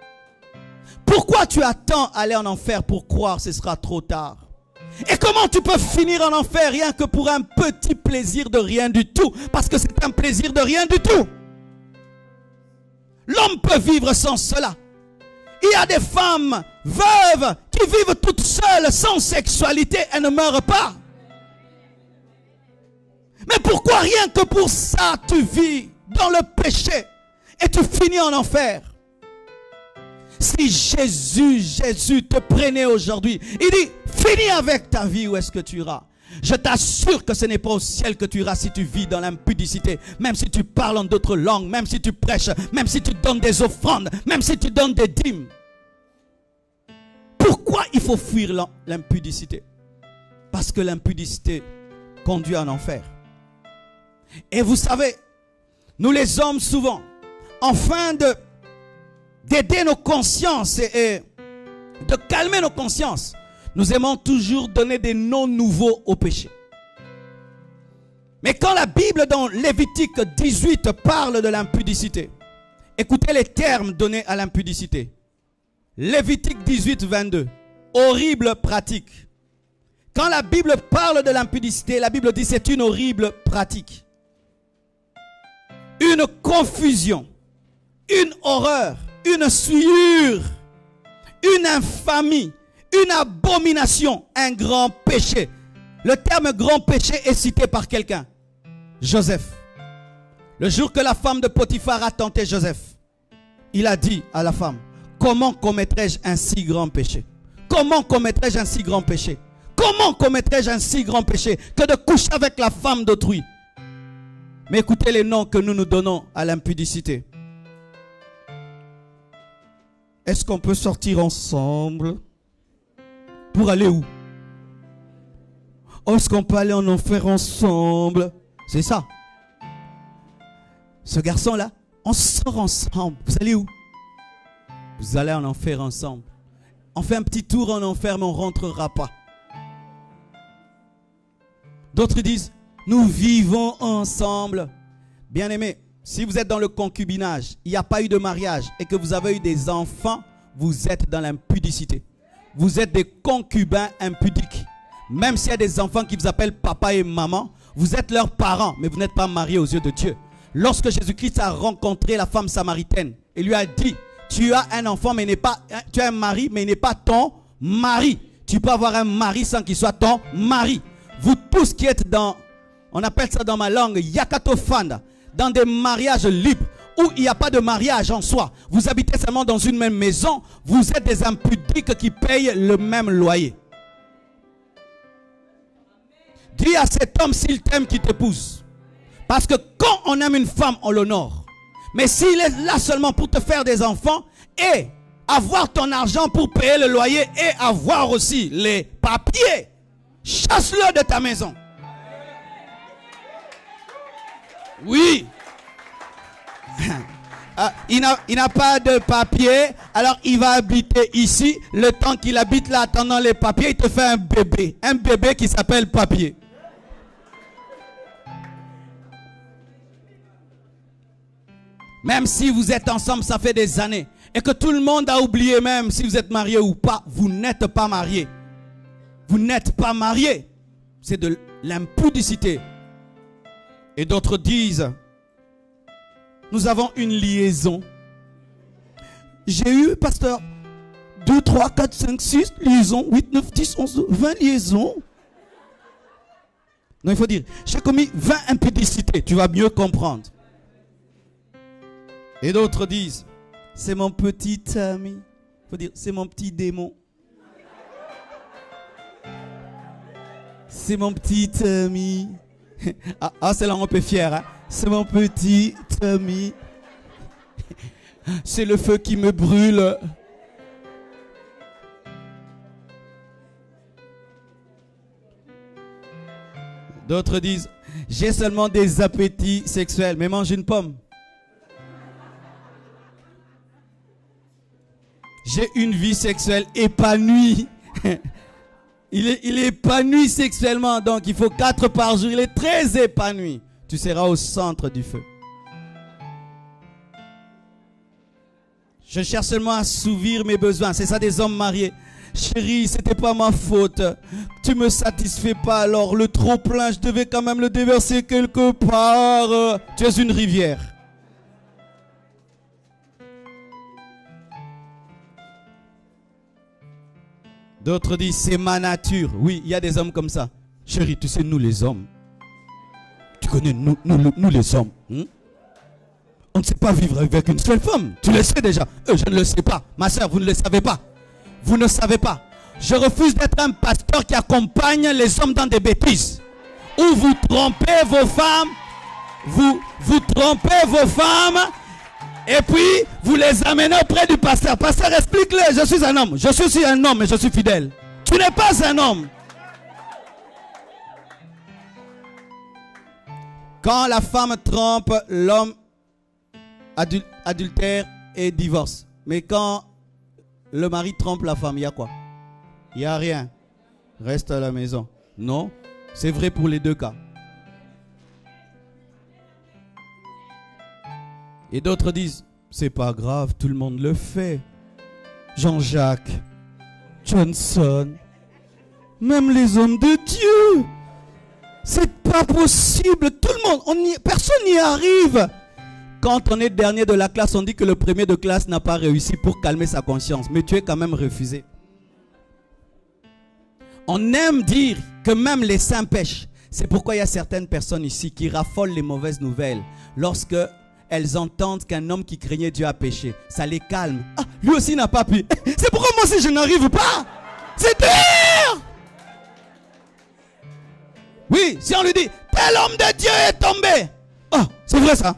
Pourquoi tu attends aller en enfer pour croire ce sera trop tard? Et comment tu peux finir en enfer rien que pour un petit plaisir de rien du tout? Parce que c'est un plaisir de rien du tout. L'homme peut vivre sans cela. Il y a des femmes veuves qui vivent toutes seules, sans sexualité, elles ne meurent pas. Mais pourquoi rien que pour ça tu vis dans le péché et tu finis en enfer? Si Jésus te prenait aujourd'hui, il dit, finis avec ta vie, où est-ce que tu iras? Je t'assure que ce n'est pas au ciel que tu iras si tu vis dans l'impudicité. Même si tu parles en d'autres langues, même si tu prêches, même si tu donnes des offrandes, même si tu donnes des dîmes. Pourquoi il faut fuir l'impudicité? Parce que l'impudicité conduit en enfer. Et vous savez, nous les hommes souvent, afin d'aider nos consciences et de calmer nos consciences, nous aimons toujours donner des noms nouveaux au péché. Mais quand la Bible dans Lévitique 18 parle de l'impudicité, écoutez les termes donnés à l'impudicité. Lévitique 18, 22. Horrible pratique. Quand la Bible parle de l'impudicité, la Bible dit c'est une horrible pratique. Une confusion, une horreur, une souillure, une infamie, une abomination, un grand péché. Le terme grand péché est cité par quelqu'un. Joseph. Le jour que la femme de Potiphar a tenté Joseph, il a dit à la femme, comment commettrais-je un si grand péché? Comment commettrais-je un si grand péché? Comment commettrais-je un si grand péché que de coucher avec la femme d'autrui? Mais écoutez les noms que nous nous donnons à l'impudicité. Est-ce qu'on peut sortir ensemble? Pour aller où? Est-ce qu'on peut aller en enfer ensemble? C'est ça. Ce garçon-là, on sort ensemble. Vous allez où? Vous allez en enfer ensemble. On fait un petit tour en enfer, mais on ne rentrera pas. D'autres disent, nous vivons ensemble. Bien-aimés, si vous êtes dans le concubinage, il n'y a pas eu de mariage et que vous avez eu des enfants, vous êtes dans l'impudicité. Vous êtes des concubins impudiques. Même s'il y a des enfants qui vous appellent papa et maman, vous êtes leurs parents, mais vous n'êtes pas mariés aux yeux de Dieu. Lorsque Jésus-Christ a rencontré la femme samaritaine et lui a dit, Tu as un enfant, mais tu as un mari, mais il n'est pas ton mari. Tu peux avoir un mari sans qu'il soit ton mari. Vous tous qui êtes dans, on appelle ça dans ma langue, Yakato Fanda, dans des mariages libres, où il n'y a pas de mariage en soi. Vous habitez seulement dans une même maison, vous êtes des impudiques qui payent le même loyer. Dis à cet homme s'il t'aime qu'il t'épouse. Parce que quand on aime une femme, on l'honore. Mais s'il est là seulement pour te faire des enfants et avoir ton argent pour payer le loyer et avoir aussi les papiers, chasse-le de ta maison. Oui. Il n'a pas de papier, alors il va habiter ici. Le temps qu'il habite là, attendant les papiers, il te fait un bébé. Un bébé qui s'appelle papier. Même si vous êtes ensemble, ça fait des années. Et que tout le monde a oublié même si vous êtes marié ou pas, vous n'êtes pas marié. Vous n'êtes pas marié. C'est de l'impudicité. Et d'autres disent, nous avons une liaison. J'ai eu, pasteur, 2, 3, 4, 5, 6 liaisons, 8, 9, 10, 11, 20 liaisons. Non, il faut dire, j'ai commis 20 impudicités. Tu vas mieux comprendre. Et d'autres disent, c'est mon petit ami. Il faut dire, c'est mon petit démon. C'est mon petit ami. Ah, c'est là on peut fier. Hein? C'est mon petit ami. C'est le feu qui me brûle. D'autres disent, j'ai seulement des appétits sexuels, mais mange une pomme. J'ai une vie sexuelle épanouie. Il est épanoui sexuellement, donc il faut 4 par jour. Il est très épanoui. Tu seras au centre du feu. Je cherche seulement à assouvir mes besoins. C'est ça des hommes mariés. Chérie, c'était pas ma faute. Tu me satisfais pas, alors le trop plein, je devais quand même le déverser quelque part. Tu es une rivière. D'autres disent, c'est ma nature. Oui, il y a des hommes comme ça. Chérie, tu sais, nous les hommes. Tu connais nous les hommes. On ne sait pas vivre avec une seule femme. Tu le sais déjà. Je ne le sais pas. Ma soeur, vous ne le savez pas. Vous ne savez pas. Je refuse d'être un pasteur qui accompagne les hommes dans des bêtises. Où vous trompez vos femmes. Vous trompez vos femmes. Et puis, vous les amenez auprès du pasteur. Pasteur, explique-le. Je suis un homme. Je suis aussi un homme, mais je suis fidèle. Tu n'es pas un homme. Quand la femme trompe, l'homme adultère et divorce. Mais quand le mari trompe la femme, il y a quoi? Il n'y a rien. Reste à la maison. Non, c'est vrai pour les deux cas. Et d'autres disent, c'est pas grave, tout le monde le fait. Jean-Jacques, Johnson, même les hommes de Dieu. C'est pas possible, tout le monde, personne n'y arrive. Quand on est dernier de la classe, on dit que le premier de classe n'a pas réussi pour calmer sa conscience. Mais tu es quand même refusé. On aime dire que même les saints pêchent. C'est pourquoi il y a certaines personnes ici qui raffolent les mauvaises nouvelles. Lorsque elles entendent qu'un homme qui craignait Dieu a péché, ça les calme. Ah, lui aussi n'a pas pu. C'est pourquoi moi aussi je n'arrive pas. C'est dur. Oui, si on lui dit, tel homme de Dieu est tombé. Oh, c'est vrai ça.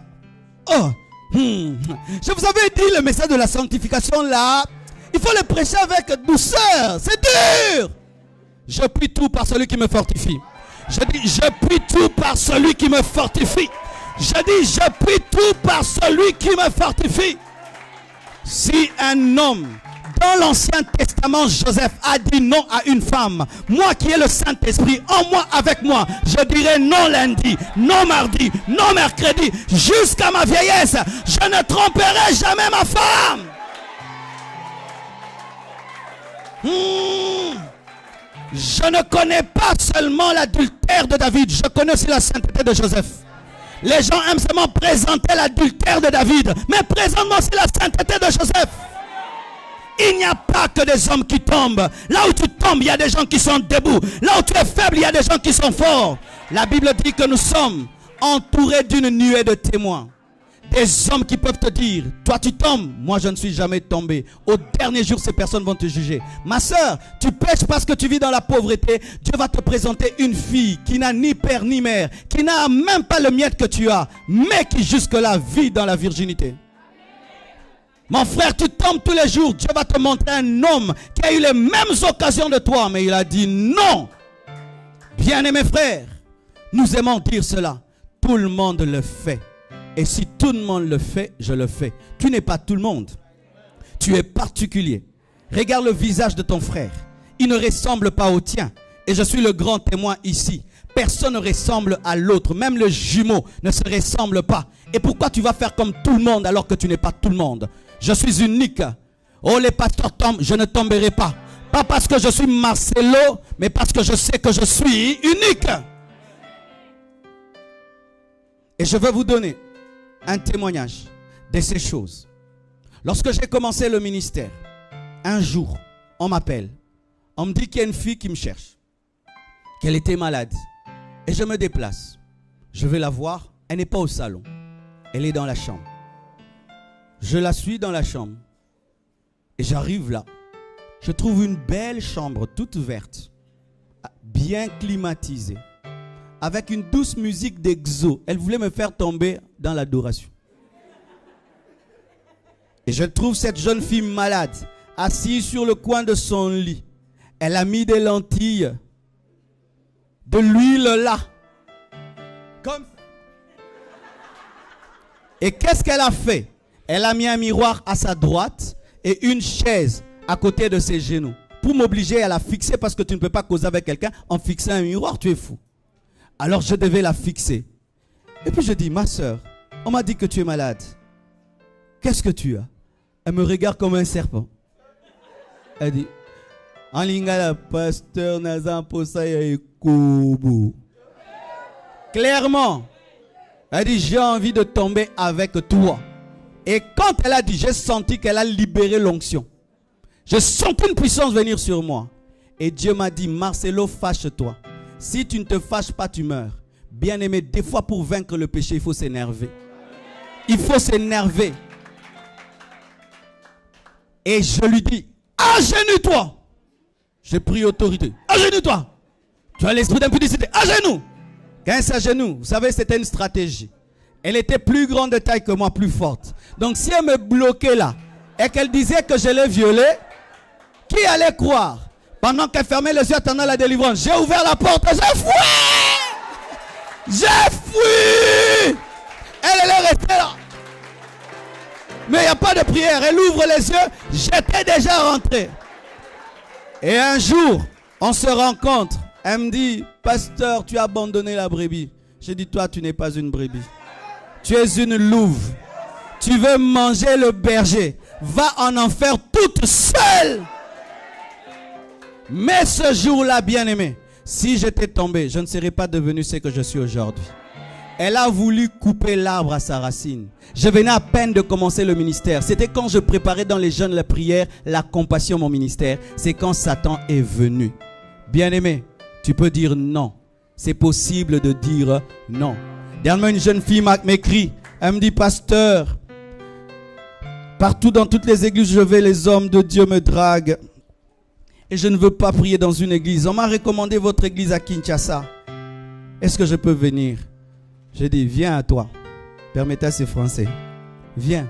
Oh, je vous avais dit le message de la sanctification là. Il faut le prêcher avec douceur. C'est dur. Je puis tout par celui qui me fortifie. Je dis, je puis tout par celui qui me fortifie. Je dis, je puis tout par celui qui me fortifie. Si un homme, dans l'Ancien Testament, Joseph a dit non à une femme, moi qui ai le Saint-Esprit en moi, avec moi, je dirai non lundi, non mardi, non mercredi, jusqu'à ma vieillesse. Je ne tromperai jamais ma femme. Je ne connais pas seulement l'adultère de David, je connais aussi la sainteté de Joseph. Les gens aiment seulement présenter l'adultère de David, mais présente-moi aussi la sainteté de Joseph. Il n'y a pas que des hommes qui tombent. Là où tu tombes, il y a des gens qui sont debout. Là où tu es faible, il y a des gens qui sont forts. La Bible dit que nous sommes entourés d'une nuée de témoins. Des hommes qui peuvent te dire, toi tu tombes, moi je ne suis jamais tombé. Au dernier jour, ces personnes vont te juger. Ma soeur, tu pêches parce que tu vis dans la pauvreté. Dieu va te présenter une fille qui n'a ni père ni mère, qui n'a même pas le miette que tu as, mais qui jusque-là vit dans la virginité. Mon frère, tu tombes tous les jours. Dieu va te montrer un homme qui a eu les mêmes occasions de toi, mais il a dit non. Bien-aimés frères, nous aimons dire cela. Tout le monde le fait. Et si tout le monde le fait, je le fais. Tu n'es pas tout le monde. Tu es particulier. Regarde le visage de ton frère. Il ne ressemble pas au tien. Et je suis le grand témoin ici. Personne ne ressemble à l'autre. Même le jumeau ne se ressemble pas. Et pourquoi tu vas faire comme tout le monde alors que tu n'es pas tout le monde? Je suis unique. Oh, les pasteurs tombent, je ne tomberai pas. Pas parce que je suis Marcelo, mais parce que je sais que je suis unique. Et je veux vous donner un témoignage de ces choses. Lorsque j'ai commencé le ministère, un jour, on m'appelle. On me dit qu'il y a une fille qui me cherche, qu'elle était malade. Et je me déplace. Je vais la voir. Elle n'est pas au salon. Elle est dans la chambre. Je la suis dans la chambre. Et j'arrive là. Je trouve une belle chambre toute verte, bien climatisée, avec une douce musique d'exo. Elle voulait me faire tomber dans l'adoration. Et je trouve cette jeune fille malade, assise sur le coin de son lit. Elle a mis des lentilles, de l'huile là. Comme... Et qu'est-ce qu'elle a fait? Elle a mis un miroir à sa droite et une chaise à côté de ses genoux. Pour m'obliger à la fixer, parce que tu ne peux pas causer avec quelqu'un en fixant un miroir, tu es fou. Alors je devais la fixer. Et puis je dis, ma soeur, on m'a dit que tu es malade. Qu'est-ce que tu as? Elle me regarde comme un serpent. Elle dit, en lingala, pasteur Nazan Posaya et Kobo. Clairement, elle dit, j'ai envie de tomber avec toi. Et quand elle a dit, j'ai senti qu'elle a libéré l'onction. J'ai senti une puissance venir sur moi. Et Dieu m'a dit, Marcelo, fâche-toi. Si tu ne te fâches pas, tu meurs. Bien-aimé, des fois pour vaincre le péché, il faut s'énerver. Il faut s'énerver. Et je lui dis, agenouille-toi. J'ai pris autorité. Agenouille-toi. Tu as l'esprit d'impudicité. Agenouille. Quand elle s'agenouille, vous savez, c'était une stratégie. Elle était plus grande de taille que moi, plus forte. Donc si elle me bloquait là, et qu'elle disait que je l'ai violée, qui allait croire? Pendant qu'elle fermait les yeux attendant la délivrance, j'ai ouvert la porte, j'ai fui! J'ai fui! Elle est restée là. Mais il n'y a pas de prière. Elle ouvre les yeux, j'étais déjà rentré. Et un jour, on se rencontre. Elle me dit, pasteur, tu as abandonné la brebis. J'ai dit, toi, tu n'es pas une brebis. Tu es une louve. Tu veux manger le berger. Va en enfer toute seule. Mais ce jour-là, bien-aimé, si j'étais tombé, je ne serais pas devenu ce que je suis aujourd'hui. Elle a voulu couper l'arbre à sa racine. Je venais à peine de commencer le ministère. C'était quand je préparais dans les jeûnes la prière, la compassion, mon ministère. C'est quand Satan est venu. Bien-aimé, tu peux dire non. C'est possible de dire non. Dernièrement, une jeune fille m'écrit. Elle me dit, pasteur, partout dans toutes les églises où je vais, les hommes de Dieu me draguent. Et je ne veux pas prier dans une église. On m'a recommandé votre église à Kinshasa. Est-ce que je peux venir? J'ai dit, viens à toi. Permettez à ces Français. Viens.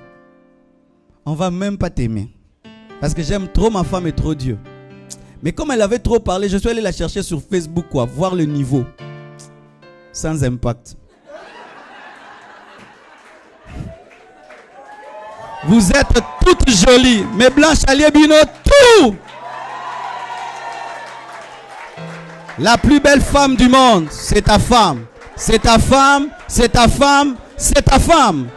On ne va même pas t'aimer. Parce que j'aime trop ma femme et trop Dieu. Mais comme elle avait trop parlé, je suis allé la chercher sur Facebook, quoi, voir le niveau. Sans impact. Vous êtes toutes jolies. Mais Blanche Aliébino, tout. La plus belle femme du monde, c'est ta femme. C'est ta femme, c'est ta femme, c'est ta femme.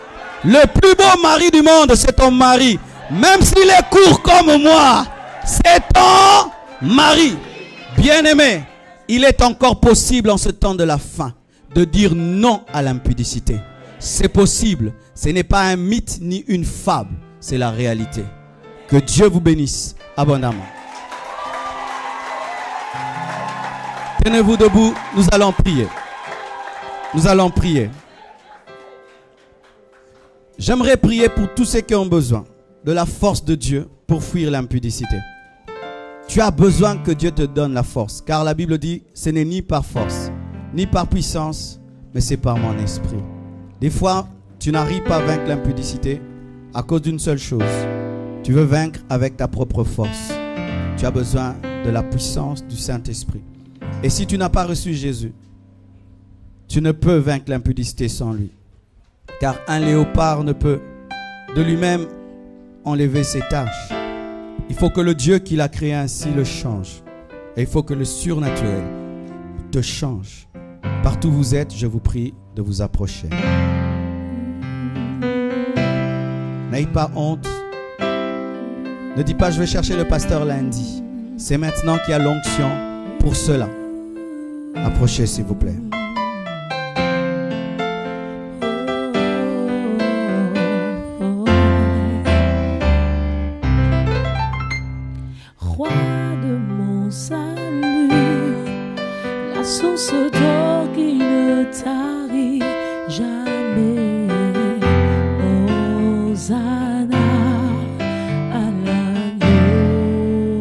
Le plus beau mari du monde, c'est ton mari. Même s'il est court comme moi, c'est ton mari. Bien-aimé, il est encore possible en ce temps de la fin de dire non à l'impudicité. C'est possible. Ce n'est pas un mythe ni une fable, c'est la réalité. Que Dieu vous bénisse abondamment. Tenez-vous debout, nous allons prier. Nous allons prier. J'aimerais prier pour tous ceux qui ont besoin de la force de Dieu pour fuir l'impudicité. Tu as besoin que Dieu te donne la force, car la Bible dit, ce n'est ni par force, ni par puissance, mais c'est par mon esprit. Des fois, tu n'arrives pas à vaincre l'impudicité à cause d'une seule chose. Tu veux vaincre avec ta propre force. Tu as besoin de la puissance du Saint-Esprit. Et si tu n'as pas reçu Jésus, tu ne peux vaincre l'impudicité sans lui. Car un léopard ne peut de lui-même enlever ses taches. Il faut que le Dieu qui l'a créé ainsi le change. Et il faut que le surnaturel te change. Partout où vous êtes, je vous prie de vous approcher. N'ayez pas honte. Ne dis pas je vais chercher le pasteur lundi. C'est maintenant qu'il y a l'onction pour cela. Approchez s'il vous plaît. Roi de mon salut, la source d'eau qui ne tarit jamais. Hosanna à l'agneau.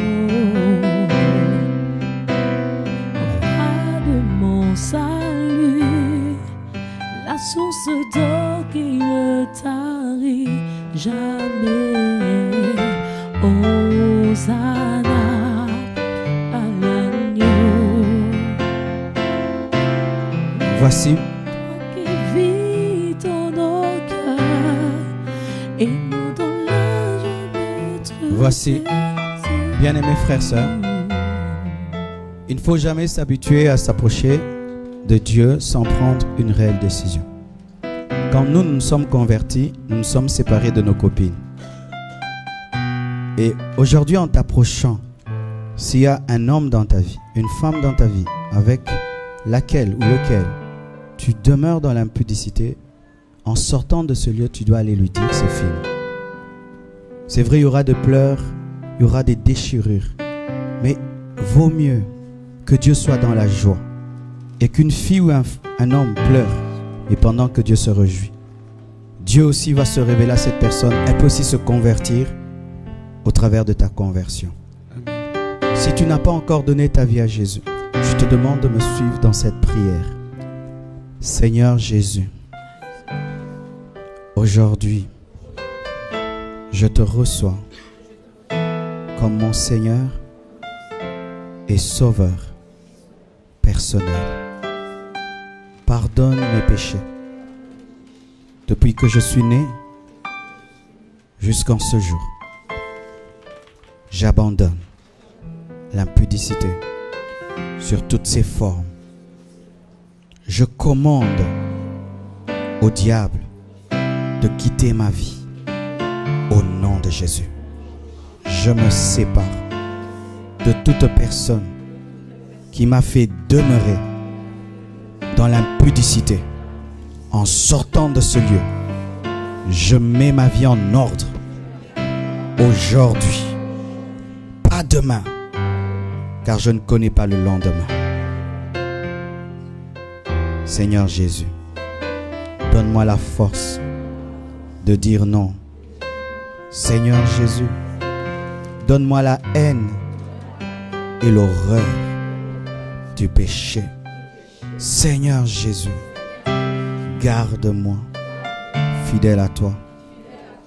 Roi de mon salut, la source d'eau qui ne tarit jamais. Hosanna à l'agneau. Voici. Qui vit dans nos cœurs et nous donne la joie. Voici, bien-aimés frères et sœurs, il ne faut jamais s'habituer à s'approcher de Dieu sans prendre une réelle décision. Quand nous nous sommes convertis, nous nous sommes séparés de nos copines. Et aujourd'hui, en t'approchant, s'il y a un homme dans ta vie, une femme dans ta vie, avec laquelle ou lequel tu demeures dans l'impudicité, en sortant de ce lieu, tu dois aller lui dire c'est fini. C'est vrai, il y aura des pleurs, il y aura des déchirures, mais vaut mieux que Dieu soit dans la joie et qu'une fille ou un homme pleure, et pendant que Dieu se réjouit. Dieu aussi va se révéler à cette personne, elle peut aussi se convertir au travers de ta conversion. Si tu n'as pas encore donné ta vie à Jésus, je te demande de me suivre dans cette prière. Seigneur Jésus, aujourd'hui, je te reçois comme mon Seigneur et Sauveur personnel. Pardonne mes péchés. Depuis que je suis né jusqu'en ce jour, j'abandonne l'impudicité sur toutes ses formes. Je commande au diable de quitter ma vie au nom de Jésus. Je me sépare de toute personne qui m'a fait demeurer dans l'impudicité. En sortant de ce lieu, je mets ma vie en ordre aujourd'hui. Pas demain, car je ne connais pas le lendemain. Seigneur Jésus, donne-moi la force de dire non. Seigneur Jésus, donne-moi la haine et l'horreur du péché. Seigneur Jésus, garde-moi fidèle à toi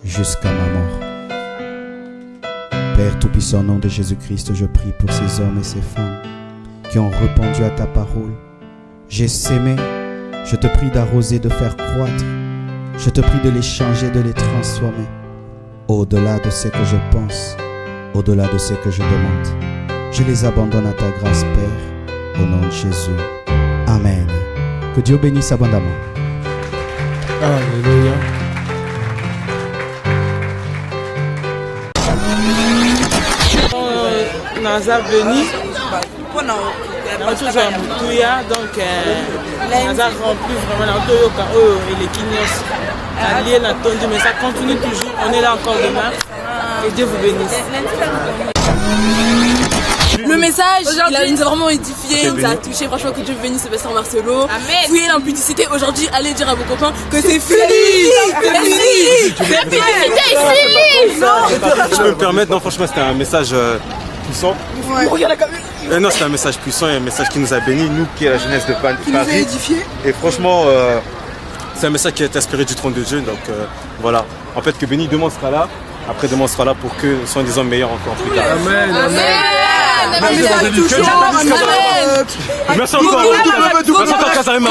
jusqu'à ma mort. Père Tout-Puissant, au nom de Jésus-Christ, je prie pour ces hommes et ces femmes qui ont répondu à ta parole. J'ai sémé, je te prie d'arroser, de faire croître. Je te prie de les changer, de les transformer. Au-delà de ce que je pense, au-delà de ce que je demande. Je les abandonne à ta grâce, Père, au nom de Jésus. Amen. Que Dieu bénisse abondamment. Alléluia. Naza venu toujours à Moutouya, donc Naza rempli vraiment dans Toyoka et les Kinyos alliés l'attendu, mais ça continue toujours, on est là encore demain Que Dieu vous bénisse. Le message, il nous a vraiment édifié, il nous a touché. Franchement, que Dieu bénisse Sébastien Marcelo. Amen. Fouillez l'impudicité. Aujourd'hui, allez dire à vos copains que c'est fini. L'impudicité est finie. Je peux me permettre, non, franchement, c'était un message puissant. Non, c'est un message puissant et un message qui nous a bénis, nous qui est la jeunesse de Paris. Qui nous a édifié. Et franchement, c'est un message qui est inspiré du trône de Dieu. Donc voilà. En fait, que béni demain sera là. Après demain sera là pour que nous soyons des hommes meilleurs encore plus tard. Amen. Merci encore. Merci encore Casarema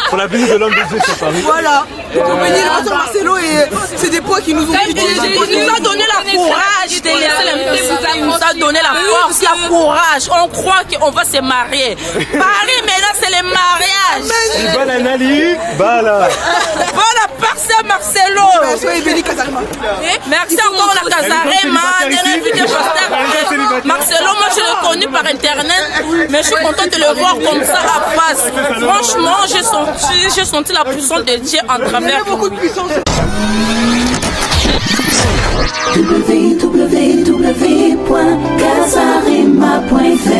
pour la bénie de l'homme de Dieu sur Paris. Voilà. Pour bénir le pasteur Marcelo et c'est des poids qui nous ont Il nous a donné la courage de laisser l'impudicité. Il nous a donné la force, la courage. On croit qu'on va se marier. Paris, mais là, c'est le mariage. Bala Nali, Bala. Voilà, pasteur Marcelo. Soyez bénis, Casarema. Merci encore la Casarema. Marcelo, moi je l'ai connu par internet, mais je suis contente de le voir comme ça à face. Franchement, j'ai senti la puissance de Dieu en travers de lui. www.casarema.fr